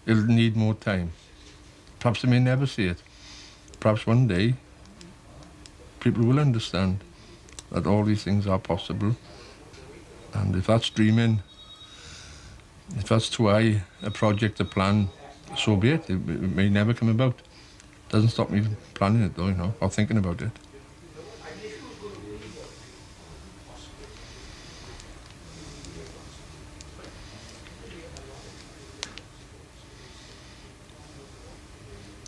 Speaker 18: it'll need more time. Perhaps they may never see it. Perhaps one day people will understand that all these things are possible. And if that's dreaming, if that's too high a project, a plan, so be it. It may never come about. Doesn't stop me from planning it though, you know, or thinking about it.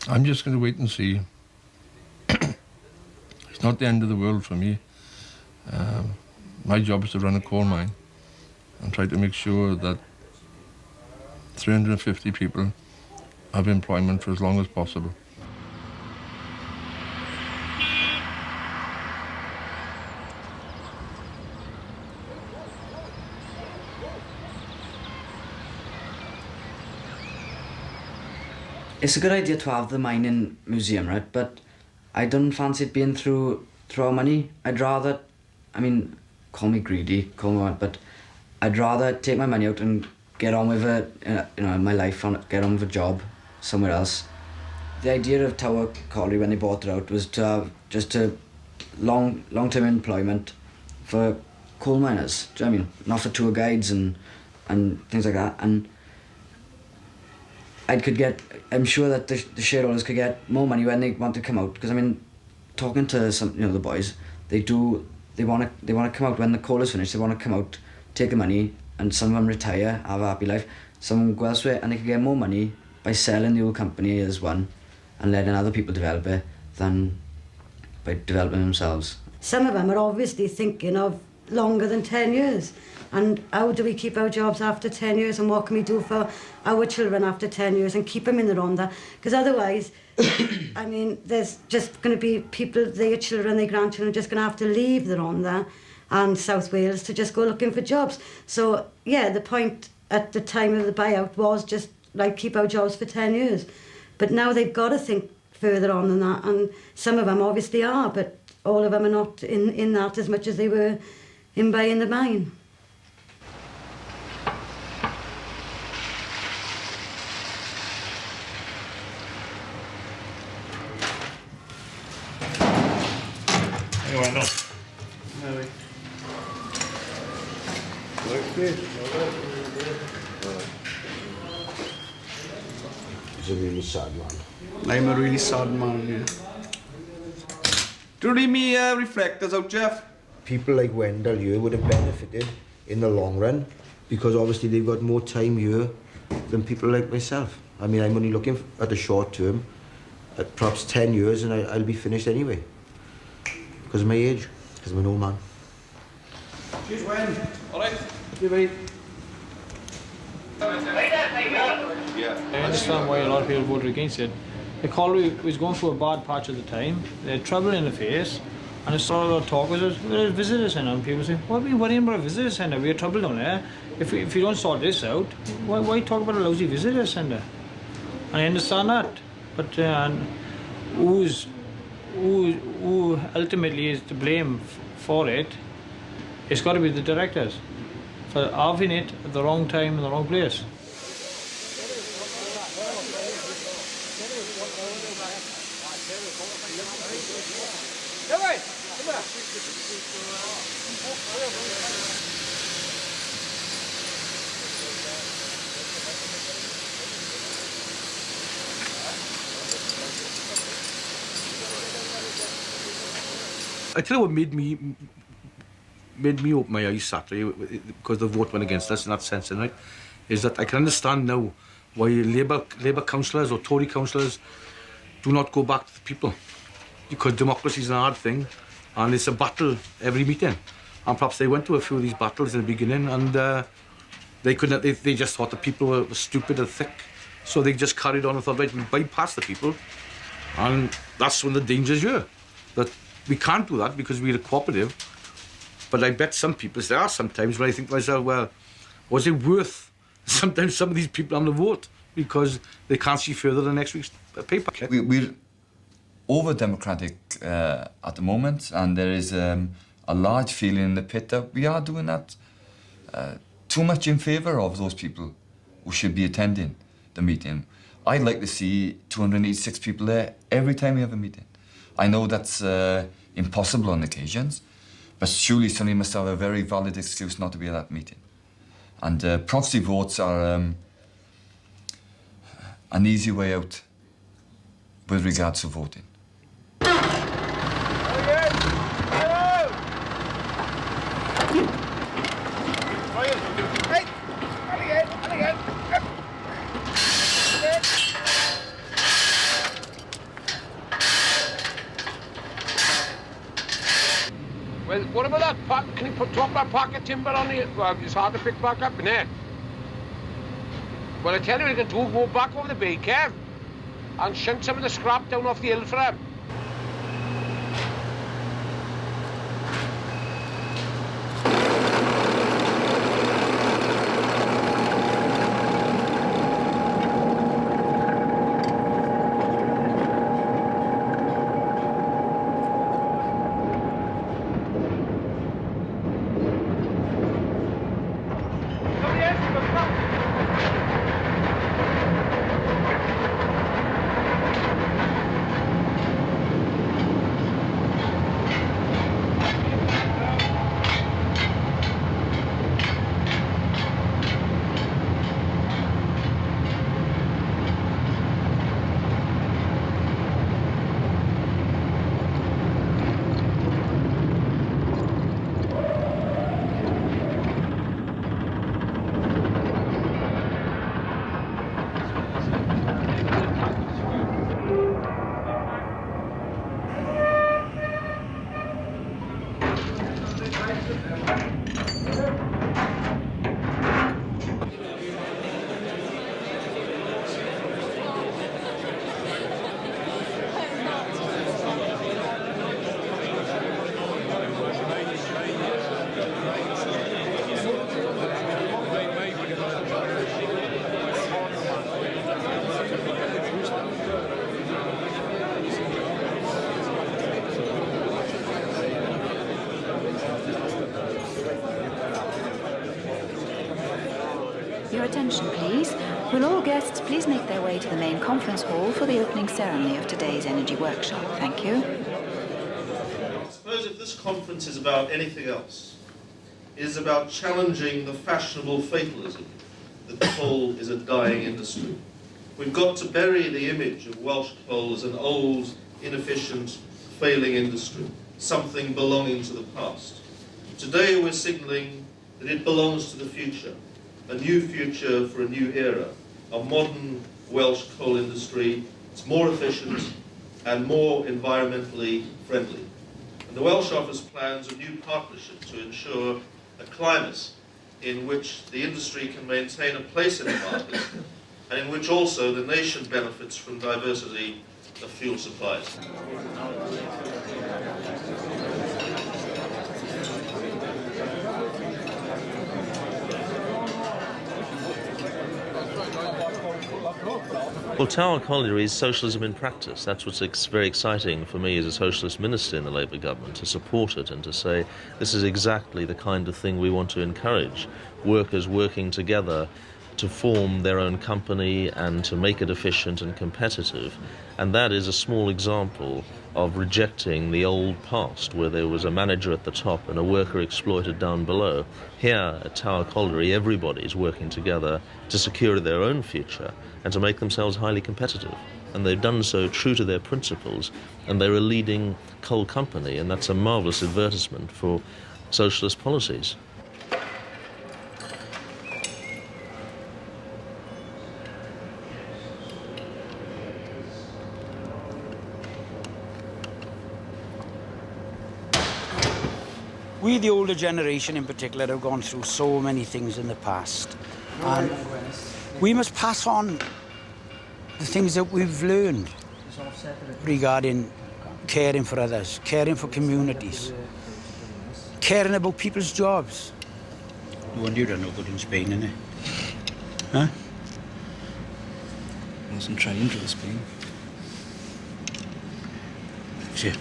Speaker 18: I'm just going to wait and see. It's not the end of the world for me. My job is to run a coal mine and try to make sure that 350 people have employment for as long as possible.
Speaker 16: It's a good idea to have the mining museum, right? But I don't fancy it being through our money. I'd rather, I mean, call me greedy, call me what, but I'd rather take my money out and get on with my life, get on with a job somewhere else. The idea of Tower Colliery when they bought it out was to have just a long-term employment for coal miners. Do you know what I mean? Not for tour guides and things like that. And I'm sure that the shareholders could get more money when they want to come out. Because I mean, talking to some, the boys, they want to come out when the coal is finished. They want to come out, take the money, and some of them retire, have a happy life. Some go elsewhere, and they can get more money
Speaker 13: by selling the old company as one and letting other people develop it than by developing themselves.
Speaker 14: Some of them are obviously thinking of longer than 10 years. And how do we keep our jobs after 10 years, and what can we do for our children after 10 years and keep them in the Rhondda? Because otherwise, I mean, there's just going to be people, their children, their grandchildren, just going to have to leave the Rhondda and South Wales to just go looking for jobs. So, yeah, the point at the time of the buyout was just, like, keep our jobs for 10 years. But now they've got to think further on than that, and some of them obviously are, but all of them are not in that as much as they were in buying the mine.
Speaker 22: Anyone know?
Speaker 18: No.
Speaker 15: It's a really sad man.
Speaker 17: I'm a really sad man, yeah. Do you read me reflectors out, Jeff?
Speaker 15: People like Wendell here would have benefited in the long run because obviously they've got more time here than people like myself. I mean, I'm only looking at the short term, at perhaps 10 years, and I'll be finished anyway. Because of my age, because I'm an old man.
Speaker 17: Cheers, Wen. All right.
Speaker 22: You mate.
Speaker 17: Yeah.
Speaker 22: I understand why a lot of people voted against it. The Colliery was going through a bad patch at the time. They had trouble in the face, and it's all about talk was a visitor centre. And people say, "Why are we worrying about a visitor centre? We have trouble down there. If you don't sort this out, why talk about a lousy visitor centre?" And I understand that, but who ultimately is to blame for it? It's got to be the directors for having it at the wrong time in the wrong place.
Speaker 6: I tell you what made me open my eyes Saturday, because the vote went against us in that sense, right? Is that I can understand now why Labour councillors or Tory councillors do not go back to the people, because democracy is an hard thing, and it's a battle every meeting. And perhaps they went to a few of these battles in the beginning, and they couldn't. They just thought the people were stupid and thick, so they just carried on and thought, right, we bypass the people, and that's when the danger's here. That we can't do that because we're a cooperative. But I bet some people, there are some times when I think to myself, well, was it worth sometimes some of these people on the vote because they can't see further than next week's paper?
Speaker 11: We're over-democratic at the moment, and there is a large feeling in the pit that we are doing that too much in favour of those people who should be attending the meeting. I'd like to see 286 people there every time we have a meeting. I know that's impossible on occasions, but surely somebody must have a very valid excuse not to be at that meeting. And proxy votes are an easy way out with regards to voting.
Speaker 24: Well, what about that pack? Can you drop that pack of timber on the... Well, it's hard to pick back up, isn't it? Well, I tell you what you can do, go back over the bay cave and shunt some of the scrap down off the hill for them.
Speaker 2: your attention, please? Will all guests please make their way to the main conference hall for the opening ceremony of today's energy workshop? Thank you.
Speaker 5: I suppose if this conference is about anything else, it is about challenging the fashionable fatalism that coal is a dying industry. We've got to bury the image of Welsh coal as an old, inefficient, failing industry, something belonging to the past. Today we're signalling that it belongs to the future, a new future for a new era, a modern Welsh coal industry. It's more efficient and more environmentally friendly. And the Welsh Office plans a new partnership to ensure a climate in which the industry can maintain a place in the market and in which also the nation benefits from diversity of fuel supplies.
Speaker 9: Well, Tower Colliery is socialism in practice. That's what's very exciting for me as a socialist minister in the Labour government, to support it and to say this is exactly the kind of thing we want to encourage. Workers working together to form their own company and to make it efficient and competitive. And that is a small example of rejecting the old past where there was a manager at the top and a worker exploited down below. Here at Tower Colliery, everybody is working together to secure their own future and to make themselves highly competitive. And they've done so true to their principles, and they're a leading coal company, and that's a marvellous advertisement for socialist policies.
Speaker 12: We, the older generation in particular, have gone through so many things in the past. And we must pass on the things that we've learned regarding caring for others, caring for communities, caring about people's jobs. No wonder you don't know good in Spain, innit? Huh?
Speaker 19: I wasn't trying for Spain.
Speaker 12: See.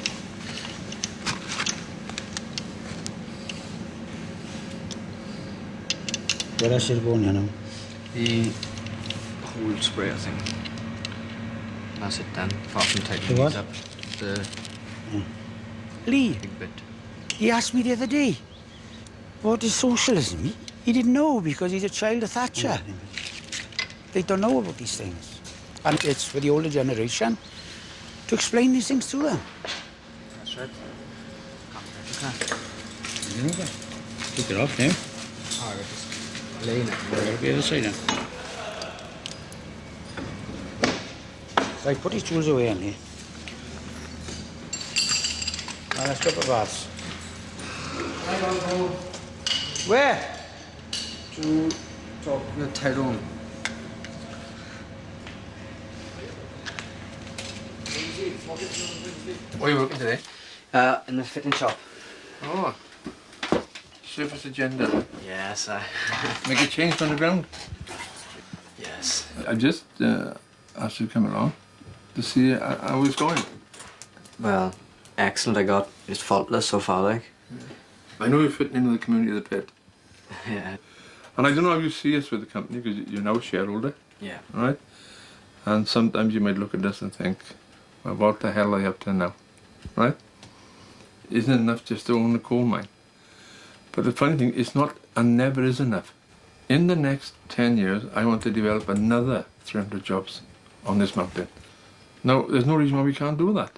Speaker 12: Where else is going, you know?
Speaker 19: The whole spray, I think. That's it then, apart from taking
Speaker 12: The
Speaker 19: these
Speaker 12: what?
Speaker 19: up. The
Speaker 12: Lee,
Speaker 19: big bit.
Speaker 12: he asked me the other day, what is socialism? He didn't know because he's a child of Thatcher. They don't know about these things. And it's for the older generation to explain these things to them.
Speaker 19: That's right.
Speaker 12: Take it off now.
Speaker 19: Oh, we're just laying it.
Speaker 12: Right, the other side now. Right, put these tools away, Andy. Now let's go for baths. Where?
Speaker 19: To talk with Tyrone.
Speaker 3: Where are you working today?
Speaker 19: In the fitting shop.
Speaker 3: Oh, surface agenda.
Speaker 19: Yes,
Speaker 3: Make a change on the ground.
Speaker 19: Yes.
Speaker 3: I just asked you to come along to see how it's going.
Speaker 19: Well, excellent. I got it's faultless so far, like.
Speaker 3: I know you're fitting into the community of the pit.
Speaker 19: Yeah.
Speaker 3: And I don't know how you see us with the company because you're now a shareholder.
Speaker 19: Yeah.
Speaker 3: Right? And sometimes you might look at this and think, well, what the hell are you up to now? Right? Isn't it enough just to own a coal mine? But the funny thing, it's not and never is enough. In the next 10 years, I want to develop another 300 jobs on this mountain. Now, there's no reason why we can't do that.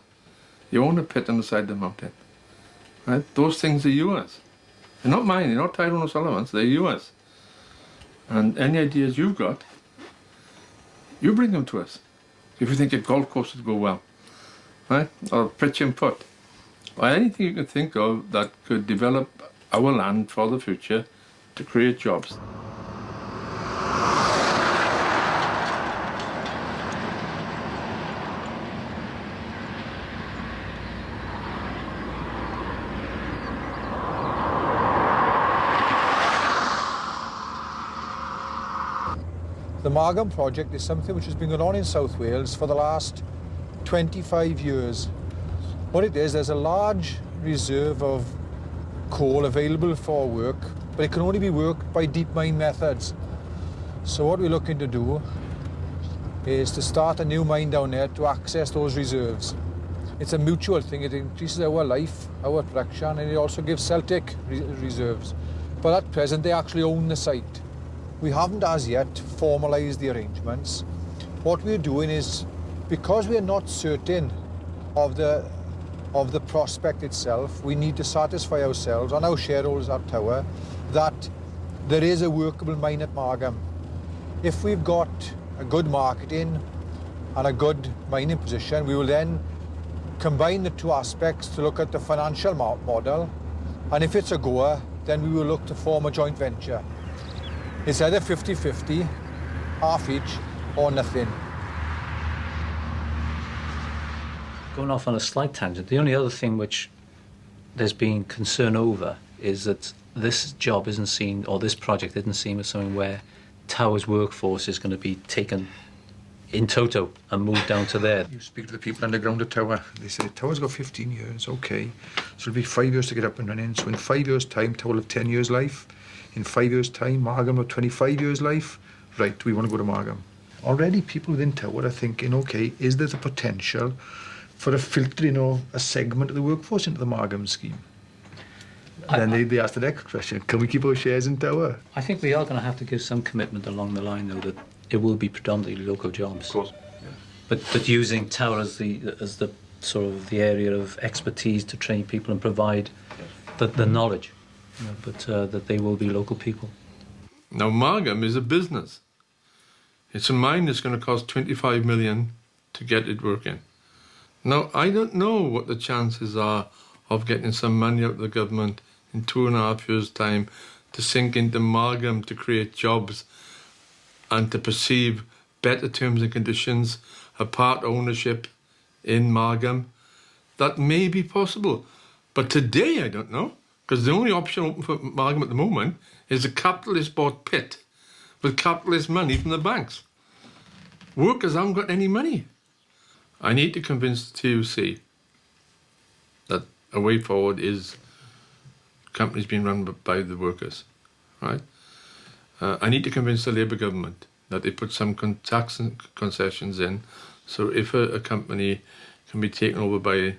Speaker 3: You own a pit on the side of the mountain. Right? Those things are yours. They're not mine, they're not Tyrone O'Sullivan's, they're yours. And any ideas you've got, you bring them to us. If you think a golf course would go well, right? Or pitch and putt, or anything you can think of that could develop our land for the future to create jobs.
Speaker 25: The Margam project is something which has been going on in South Wales for the last 25 years. What it is, there's a large reserve of coal available for work, but it can only be worked by deep mine methods. So what we're looking to do is to start a new mine down there to access those reserves. It's a mutual thing. It increases our life, our production, and it also gives Celtic reserves. But at present, they actually own the site. We haven't as yet formalised the arrangements. What we're doing is, because we're not certain of the prospect itself, we need to satisfy ourselves and our shareholders at Tower that there is a workable mine at Margam. If we've got a good marketing and a good mining position, we will then combine the two aspects to look at the financial model, and if it's a goer, then we will look to form a joint venture. It's either 50-50, half each, or nothing.
Speaker 1: Going off on a slight tangent, the only other thing which there's been concern over is that this job isn't seen, or this project isn't seen as something where Tower's workforce is going to be taken in toto and moved down to there.
Speaker 25: You speak to the people underground at Tower, they say Tower's got 15 years, okay. So it'll be 5 years to get up and running. So in 5 years' time, Tower will have 10 years life. In 5 years' time, Margam will have 25 years life. Right, we want to go to Margam. Already people within Tower are thinking, okay, is there the potential for a filtering of a segment of the workforce into the Margam scheme? Then they ask the next question, can we keep our shares in Tower?
Speaker 1: I think we are going to have to give some commitment along the line, though, that it will be predominantly local jobs. Of course. Yeah. But using Tower as the sort of the area of expertise to train people and provide the knowledge, you know, but that they will be local people.
Speaker 18: Now, Margam is a business. It's a mine that's going to cost 25 million to get it working. Now, I don't know what the chances are of getting some money out of the government in 2.5 years' time to sink into Margam to create jobs and to perceive better terms and conditions, a part ownership in Margam. That may be possible. But today, I don't know, because the only option open for Margam at the moment is a capitalist-bought pit with capitalist money from the banks. Workers haven't got any money. I need to convince the TUC that a way forward is companies being run by the workers, right? I need to convince the Labour government that they put some tax concessions in, so if a company can be taken over by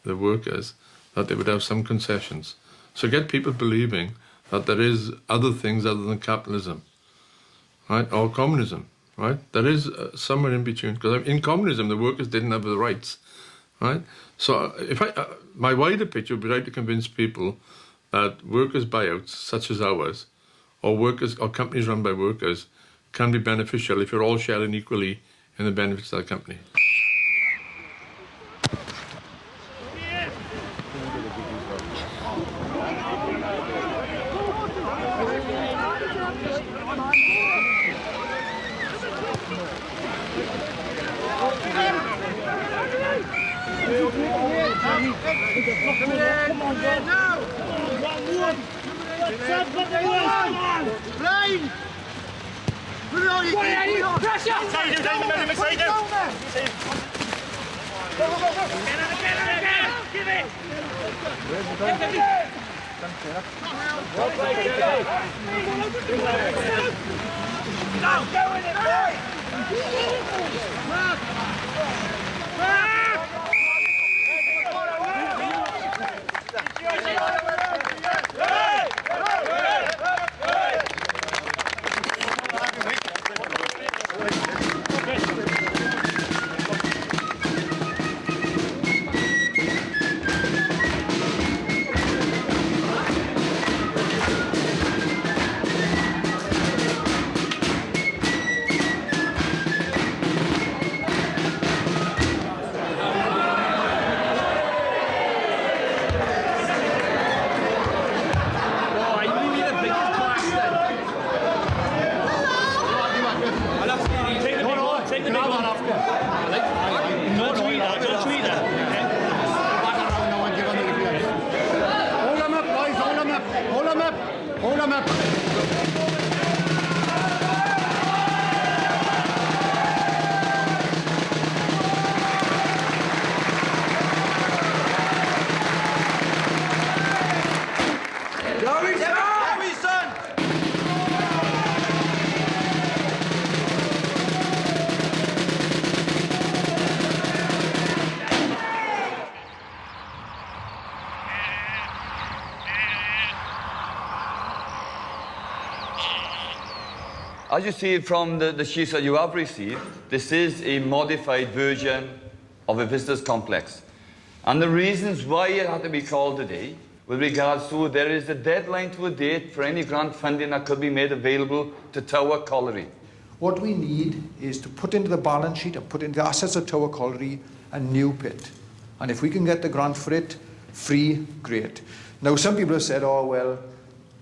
Speaker 18: the workers, that they would have some concessions. So get people believing that there is other things other than capitalism, right, or communism, right? There is somewhere in between, because in communism the workers didn't have the rights, right? So if my wider picture would be right to convince people that workers' buyouts, such as ours, or workers or companies run by workers, can be beneficial if you're all sharing equally in the benefits of the company.
Speaker 11: As you see from the sheets that you have received, this is a modified version of a visitors complex. And the reasons why it had to be called today, with regards to there is a deadline to a date for any grant funding that could be made available to Tower Colliery.
Speaker 25: What we need is to put into the balance sheet and put into the assets of Tower Colliery a new pit. And if we can get the grant for it, free, great. Now some people have said, oh well,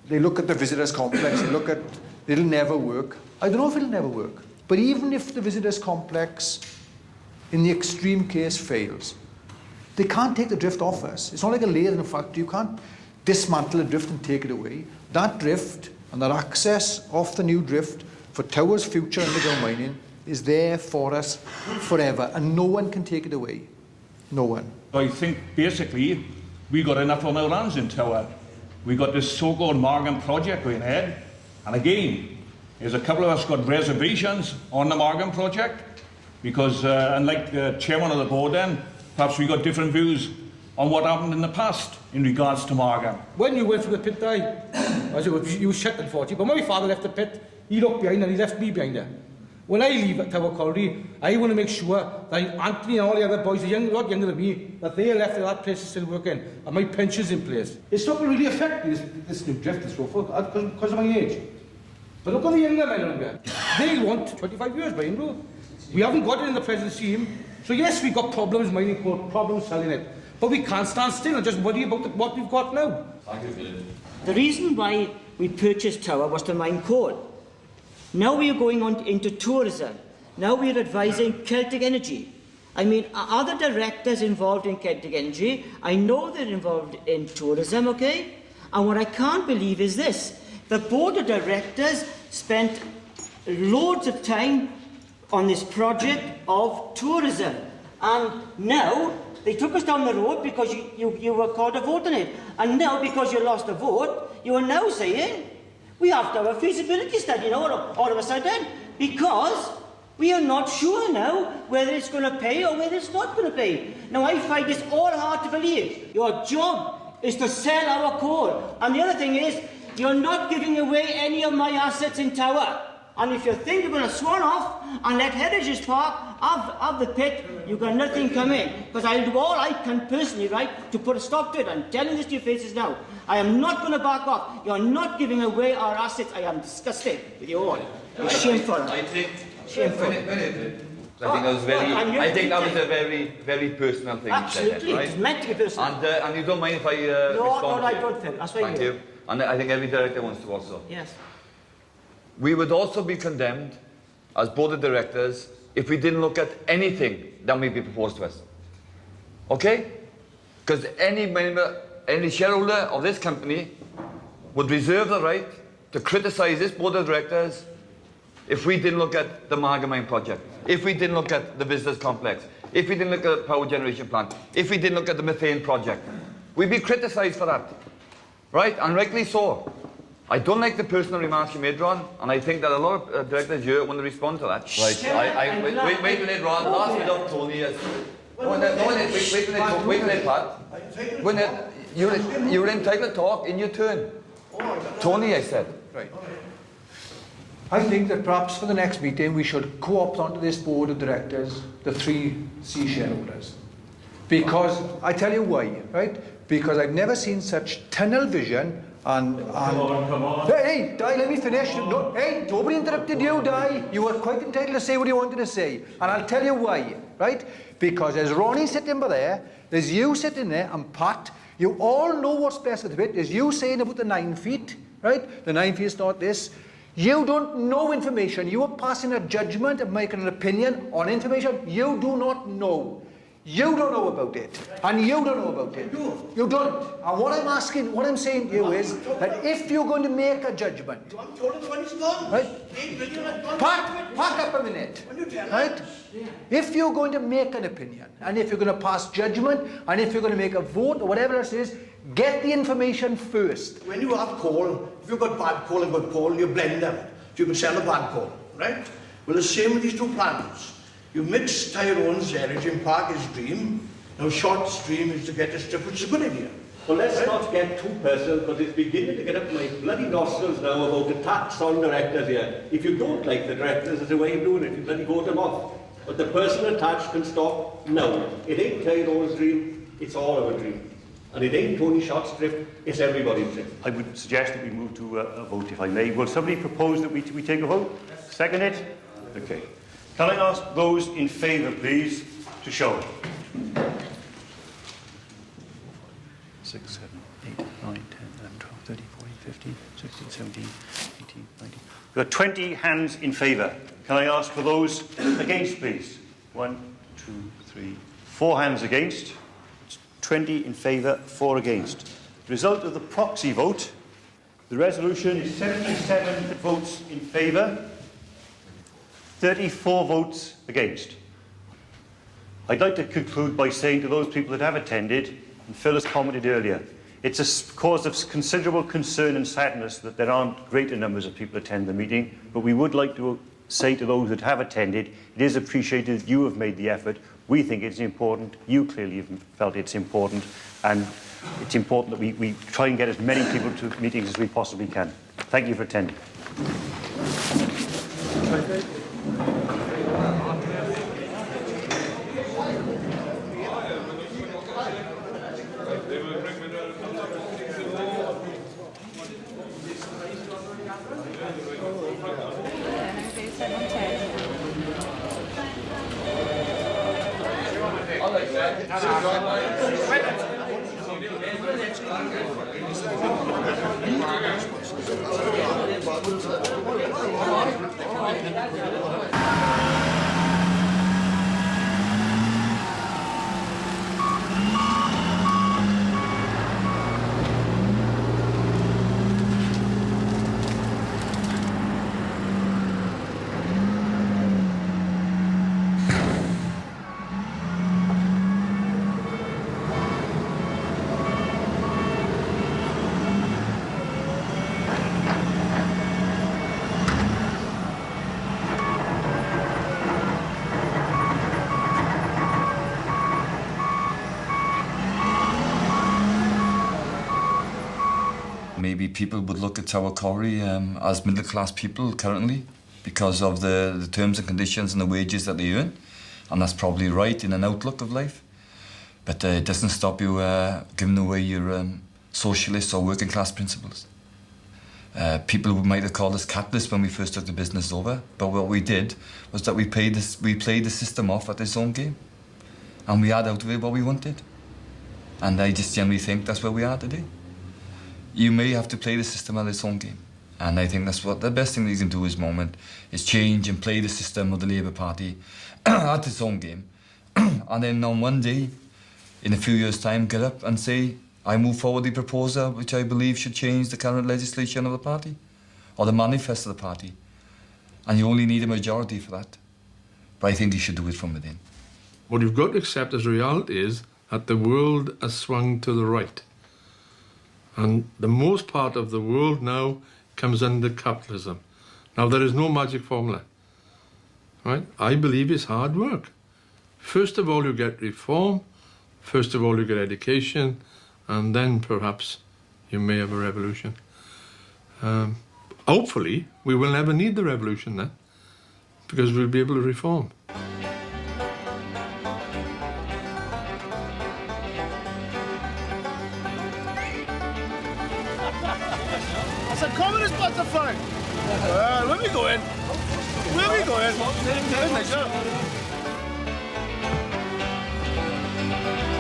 Speaker 25: they look at the visitors complex, they look at, it'll never work. I don't know if it'll never work. But even if the visitors complex, in the extreme case, fails, they can't take the drift off us. It's not like a lathe in a factory. You can't dismantle the drift and take it away. That drift and that access off the new drift for Tower's future underground mining is there for us forever, and no one can take it away. No one.
Speaker 7: I think basically we got enough on our hands in Tower. We got this so-called Margam project going ahead, and again, there's a couple of us got reservations on the Margam project because, unlike the chairman of the board, then perhaps we got different views on what happened in the past in regards to Margam.
Speaker 4: When you went for the pit, you were shut at 40, but when my father left the pit, he looked behind and he left me behind there. When I leave at Tower Colliery, I want to make sure that Anthony and all the other boys, a lot younger than me, that they are left at that place is still working and my pension's in place. It's not going to really affect this new drift and so forth because of my age. But look at the younger men around there. They want 25 years by bro. We haven't got it in the present scheme. So yes, we've got problems mining coal, problems selling it. But we can't stand still and just worry about what we've got now.
Speaker 8: The reason why we purchased Tower was to mine coal. Now we are going on into tourism. Now we are advising Celtic Energy. I mean, are the directors involved in Celtic Energy? I know they're involved in tourism, okay? And what I can't believe is this. The board of directors spent loads of time on this project of tourism. And now they took us down the road because you were called a vote on it. And now, because you lost a vote, you are now saying we have to have a feasibility study now all of a sudden because we are not sure now whether it's going to pay or whether it's not going to pay. Now, I find this all hard to believe. Your job is to sell our coal. And the other thing is, you're not giving away any of my assets in Tower. And if you think you're going to swan off and let Heritage Park have the pit, you've got nothing coming. Because I'll do all I can personally, right, to put a stop to it. I'm telling this to your faces now. I am not going to back off. You're not giving away our assets. I am disgusted with you all. You're shameful.
Speaker 11: I think...
Speaker 8: Shameful.
Speaker 11: I think that was a very, very personal thing.
Speaker 8: Absolutely.
Speaker 11: You said, right?
Speaker 8: It's meant to be personal.
Speaker 11: And you don't mind if I respond?
Speaker 8: No, I don't think. That's why
Speaker 11: Thank you. And I think every director wants to also.
Speaker 8: Yes.
Speaker 11: We would also be condemned as board of directors if we didn't look at anything that may be proposed to us. Okay? Because any member, any shareholder of this company would reserve the right to criticise this board of directors if we didn't look at the Margamine project, if we didn't look at the visitors complex, if we didn't look at the power generation plant, if we didn't look at the methane project. We'd be criticised for that. Right? And rightly so. I don't like the personal remarks you made, Ron, and I think that a lot of directors here want to respond to that. Right. Wait a minute, Ron. Last bit of Tony is... Wait a minute, Pat. You're entitled to talk in your turn. Tony, I said.
Speaker 25: Right. I think that perhaps for the next meeting we should co-opt onto this board of directors the 3 C shareholders. Because, I tell you why, right? Because I've never seen such tunnel vision and come on. Hey, Di, let me finish. No, hey, nobody interrupted you, Di. You were quite entitled to say what you wanted to say. And I'll tell you why, right? Because there's Ronnie sitting there, there's you sitting there, and Pat. You all know what's best for the bit. There's you saying about the 9 feet, right? The 9 feet is not this. You don't know information. You are passing a judgment and making an opinion on information you do not know. You don't know about it, and you don't know about it. You don't. And what I'm saying to you is that if you're going to make a judgment, right? Back up a minute, right? If you're going to make an opinion, and if you're going to pass judgment, and if you're going to make a vote, or whatever else it is, get the information first.
Speaker 10: When you have coal, if you've got bad coal and good coal, you blend them. So you can sell the bad coal, right? Well, the same with these 2 plants. You mix Tyrone's energy and Parker's dream. Now, short stream is to get a strip, which is a good idea.
Speaker 13: So let's not get too personal, because it's beginning to get up my bloody nostrils now about the tax on directors here. If you don't like the directors, there's a way of doing it. You bloody vote them off. But the person attached can stop now. It ain't Tyrone's dream, it's all our dream. And it ain't Tony Shott's drift, it's everybody's drift.
Speaker 16: I would suggest that we move to a vote, if I may. Will somebody propose that we take a vote? Second it? Okay. Can I ask those in favour, please, to show?
Speaker 19: 6, 7, 8, 9, 10, 11, 12, 13, 14, 15, 16, 17, 18, 19.
Speaker 16: There are 20 hands in favour. Can I ask for those against, please? 1, 2, 3, 4 hands against. 20 in favour, 4 against. The result of the proxy vote, the resolution is 77 votes in favour, 34 votes against. I'd like to conclude by saying to those people that have attended, and Phil has commented earlier, it's a cause of considerable concern and sadness that there aren't greater numbers of people attend the meeting, but we would like to say to those that have attended, it is appreciated that you have made the effort. We think it's important, you clearly have felt it's important, and it's important that we try and get as many people to meetings as we possibly can. Thank you for attending.
Speaker 11: Maybe people would look at our Colliery as middle-class people currently because of the terms and conditions and the wages that they earn, and that's probably right in an outlook of life. But it doesn't stop you giving away your socialist or working-class principles. People might have called us capitalists when we first took the business over, but what we did was that we played the system off at its own game, and we had out of it what we wanted. And I just generally think that's where we are today. You may have to play the system at its own game. And I think that's what the best thing that you can do at this moment is change and play the system of the Labour Party at its own game. And then on one day, in a few years' time, get up and say, I move forward the proposal which I believe should change the current legislation of the party, or the manifesto of the party. And you only need a majority for that. But I think you should do it from within.
Speaker 18: What you've got to accept as reality is that the world has swung to the right. And the most part of the world now comes under capitalism. Now, there is no magic formula, right? I believe it's hard work. First of all, you get reform. First of all, you get education. And then, perhaps, you may have a revolution. Hopefully, we will never need the revolution then, because we'll be able to reform.
Speaker 10: That's a communist butterfly. Where we going? Where we going?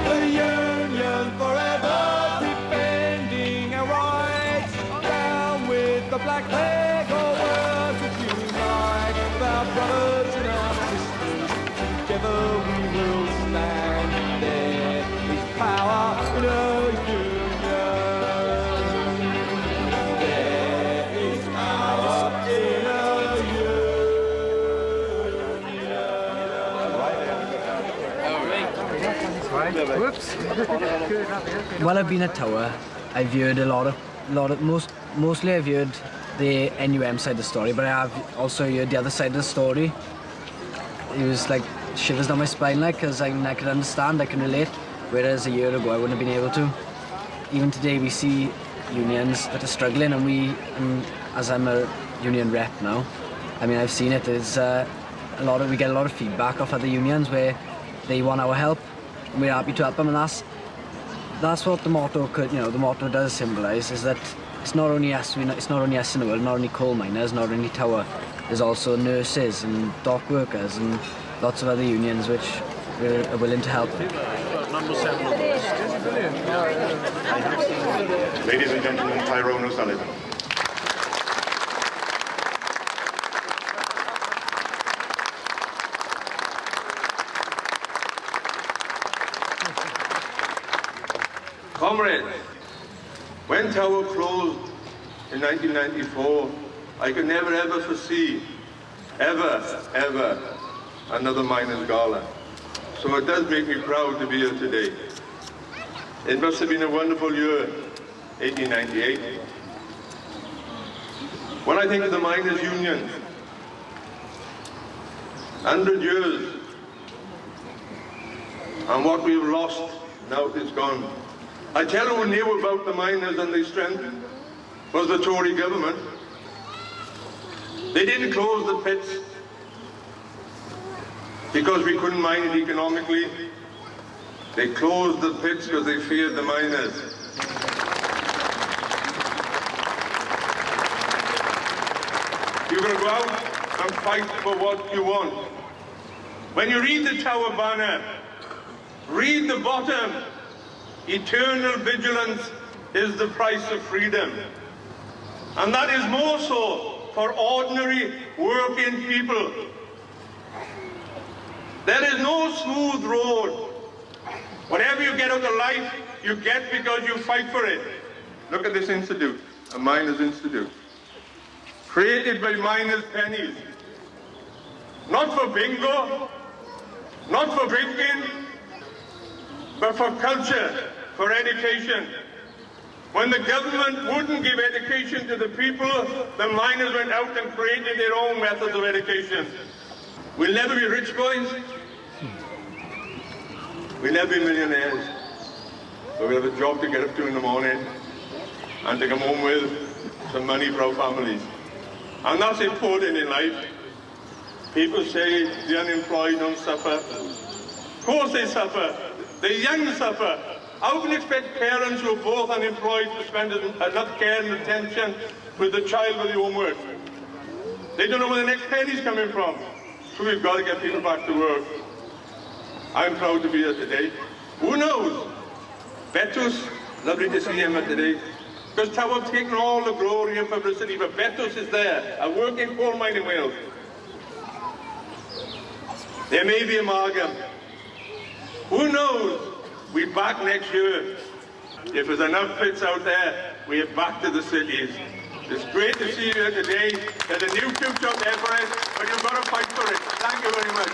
Speaker 10: The union forever defending our rights. Down with the black flag, all workers unite. With our brothers and our sisters, together we will stand. There is power in a union.
Speaker 20: Whoops. While I've been at Tower, I've viewed mostly I've viewed the NUM side of the story, but I have also viewed the other side of the story. It was like shivers down my spine, like, because I can understand, I can relate, whereas a year ago I wouldn't have been able to. even today we see unions that are struggling, and as I'm a union rep now, I mean, I've seen it. There's we get a lot of feedback off other unions where they want our help, and we're happy to help them, and that's what the motto the motto does symbolise, is that it's not only us. It's not only us in the world. Not only coal miners, not only Tower. There's also nurses and dock workers and lots of other unions which are willing to help.
Speaker 14: Number 7 on the list. Ladies and gentlemen, Tyrone O'Sullivan.
Speaker 18: Comrades, when Tower closed in 1994, I could never ever foresee, ever, another miners' gala. So it does make me proud to be here today. It must have been a wonderful year, 1898. When I think of the miners' union, 100 years, and what we've lost, now it's gone. I tell you who knew about the miners and their strength was the Tory government. They didn't close the pits because we couldn't mine it economically. They closed the pits because they feared the miners. You're going to go out and fight for what you want. When you read the Tower banner, read the bottom. Eternal vigilance is the price of freedom. And that is more so for ordinary working people. There is no smooth road. Whatever you get out of life, you get because you fight for it. Look at this institute, a miners' institute. Created by miners' pennies. Not for bingo, not for drinking, but for culture, for education. When the government wouldn't give education to the people, the miners went out and created their own methods of education. We'll never be rich boys. We'll never be millionaires. But we'll have a job to get up to in the morning and to come home with some money for our families. And that's important in life. People say the unemployed don't suffer. Of course they suffer. The young suffer. How can you expect parents who are both unemployed to spend enough care and attention with the child with the homework? They don't know where the next penny's coming from. So we've got to get people back to work. I'm proud to be here today. Who knows? Betos, lovely to see him here today. Because Tower's taken all the glory and publicity, but Betos is there, a working coal mine in Wales. There may be amalgam. Who knows? We're back next year. If there's enough pits out there, we're back to the cities. It's great to see you here today. There's a new future out there for us, but you've got to fight for it. Thank you very much.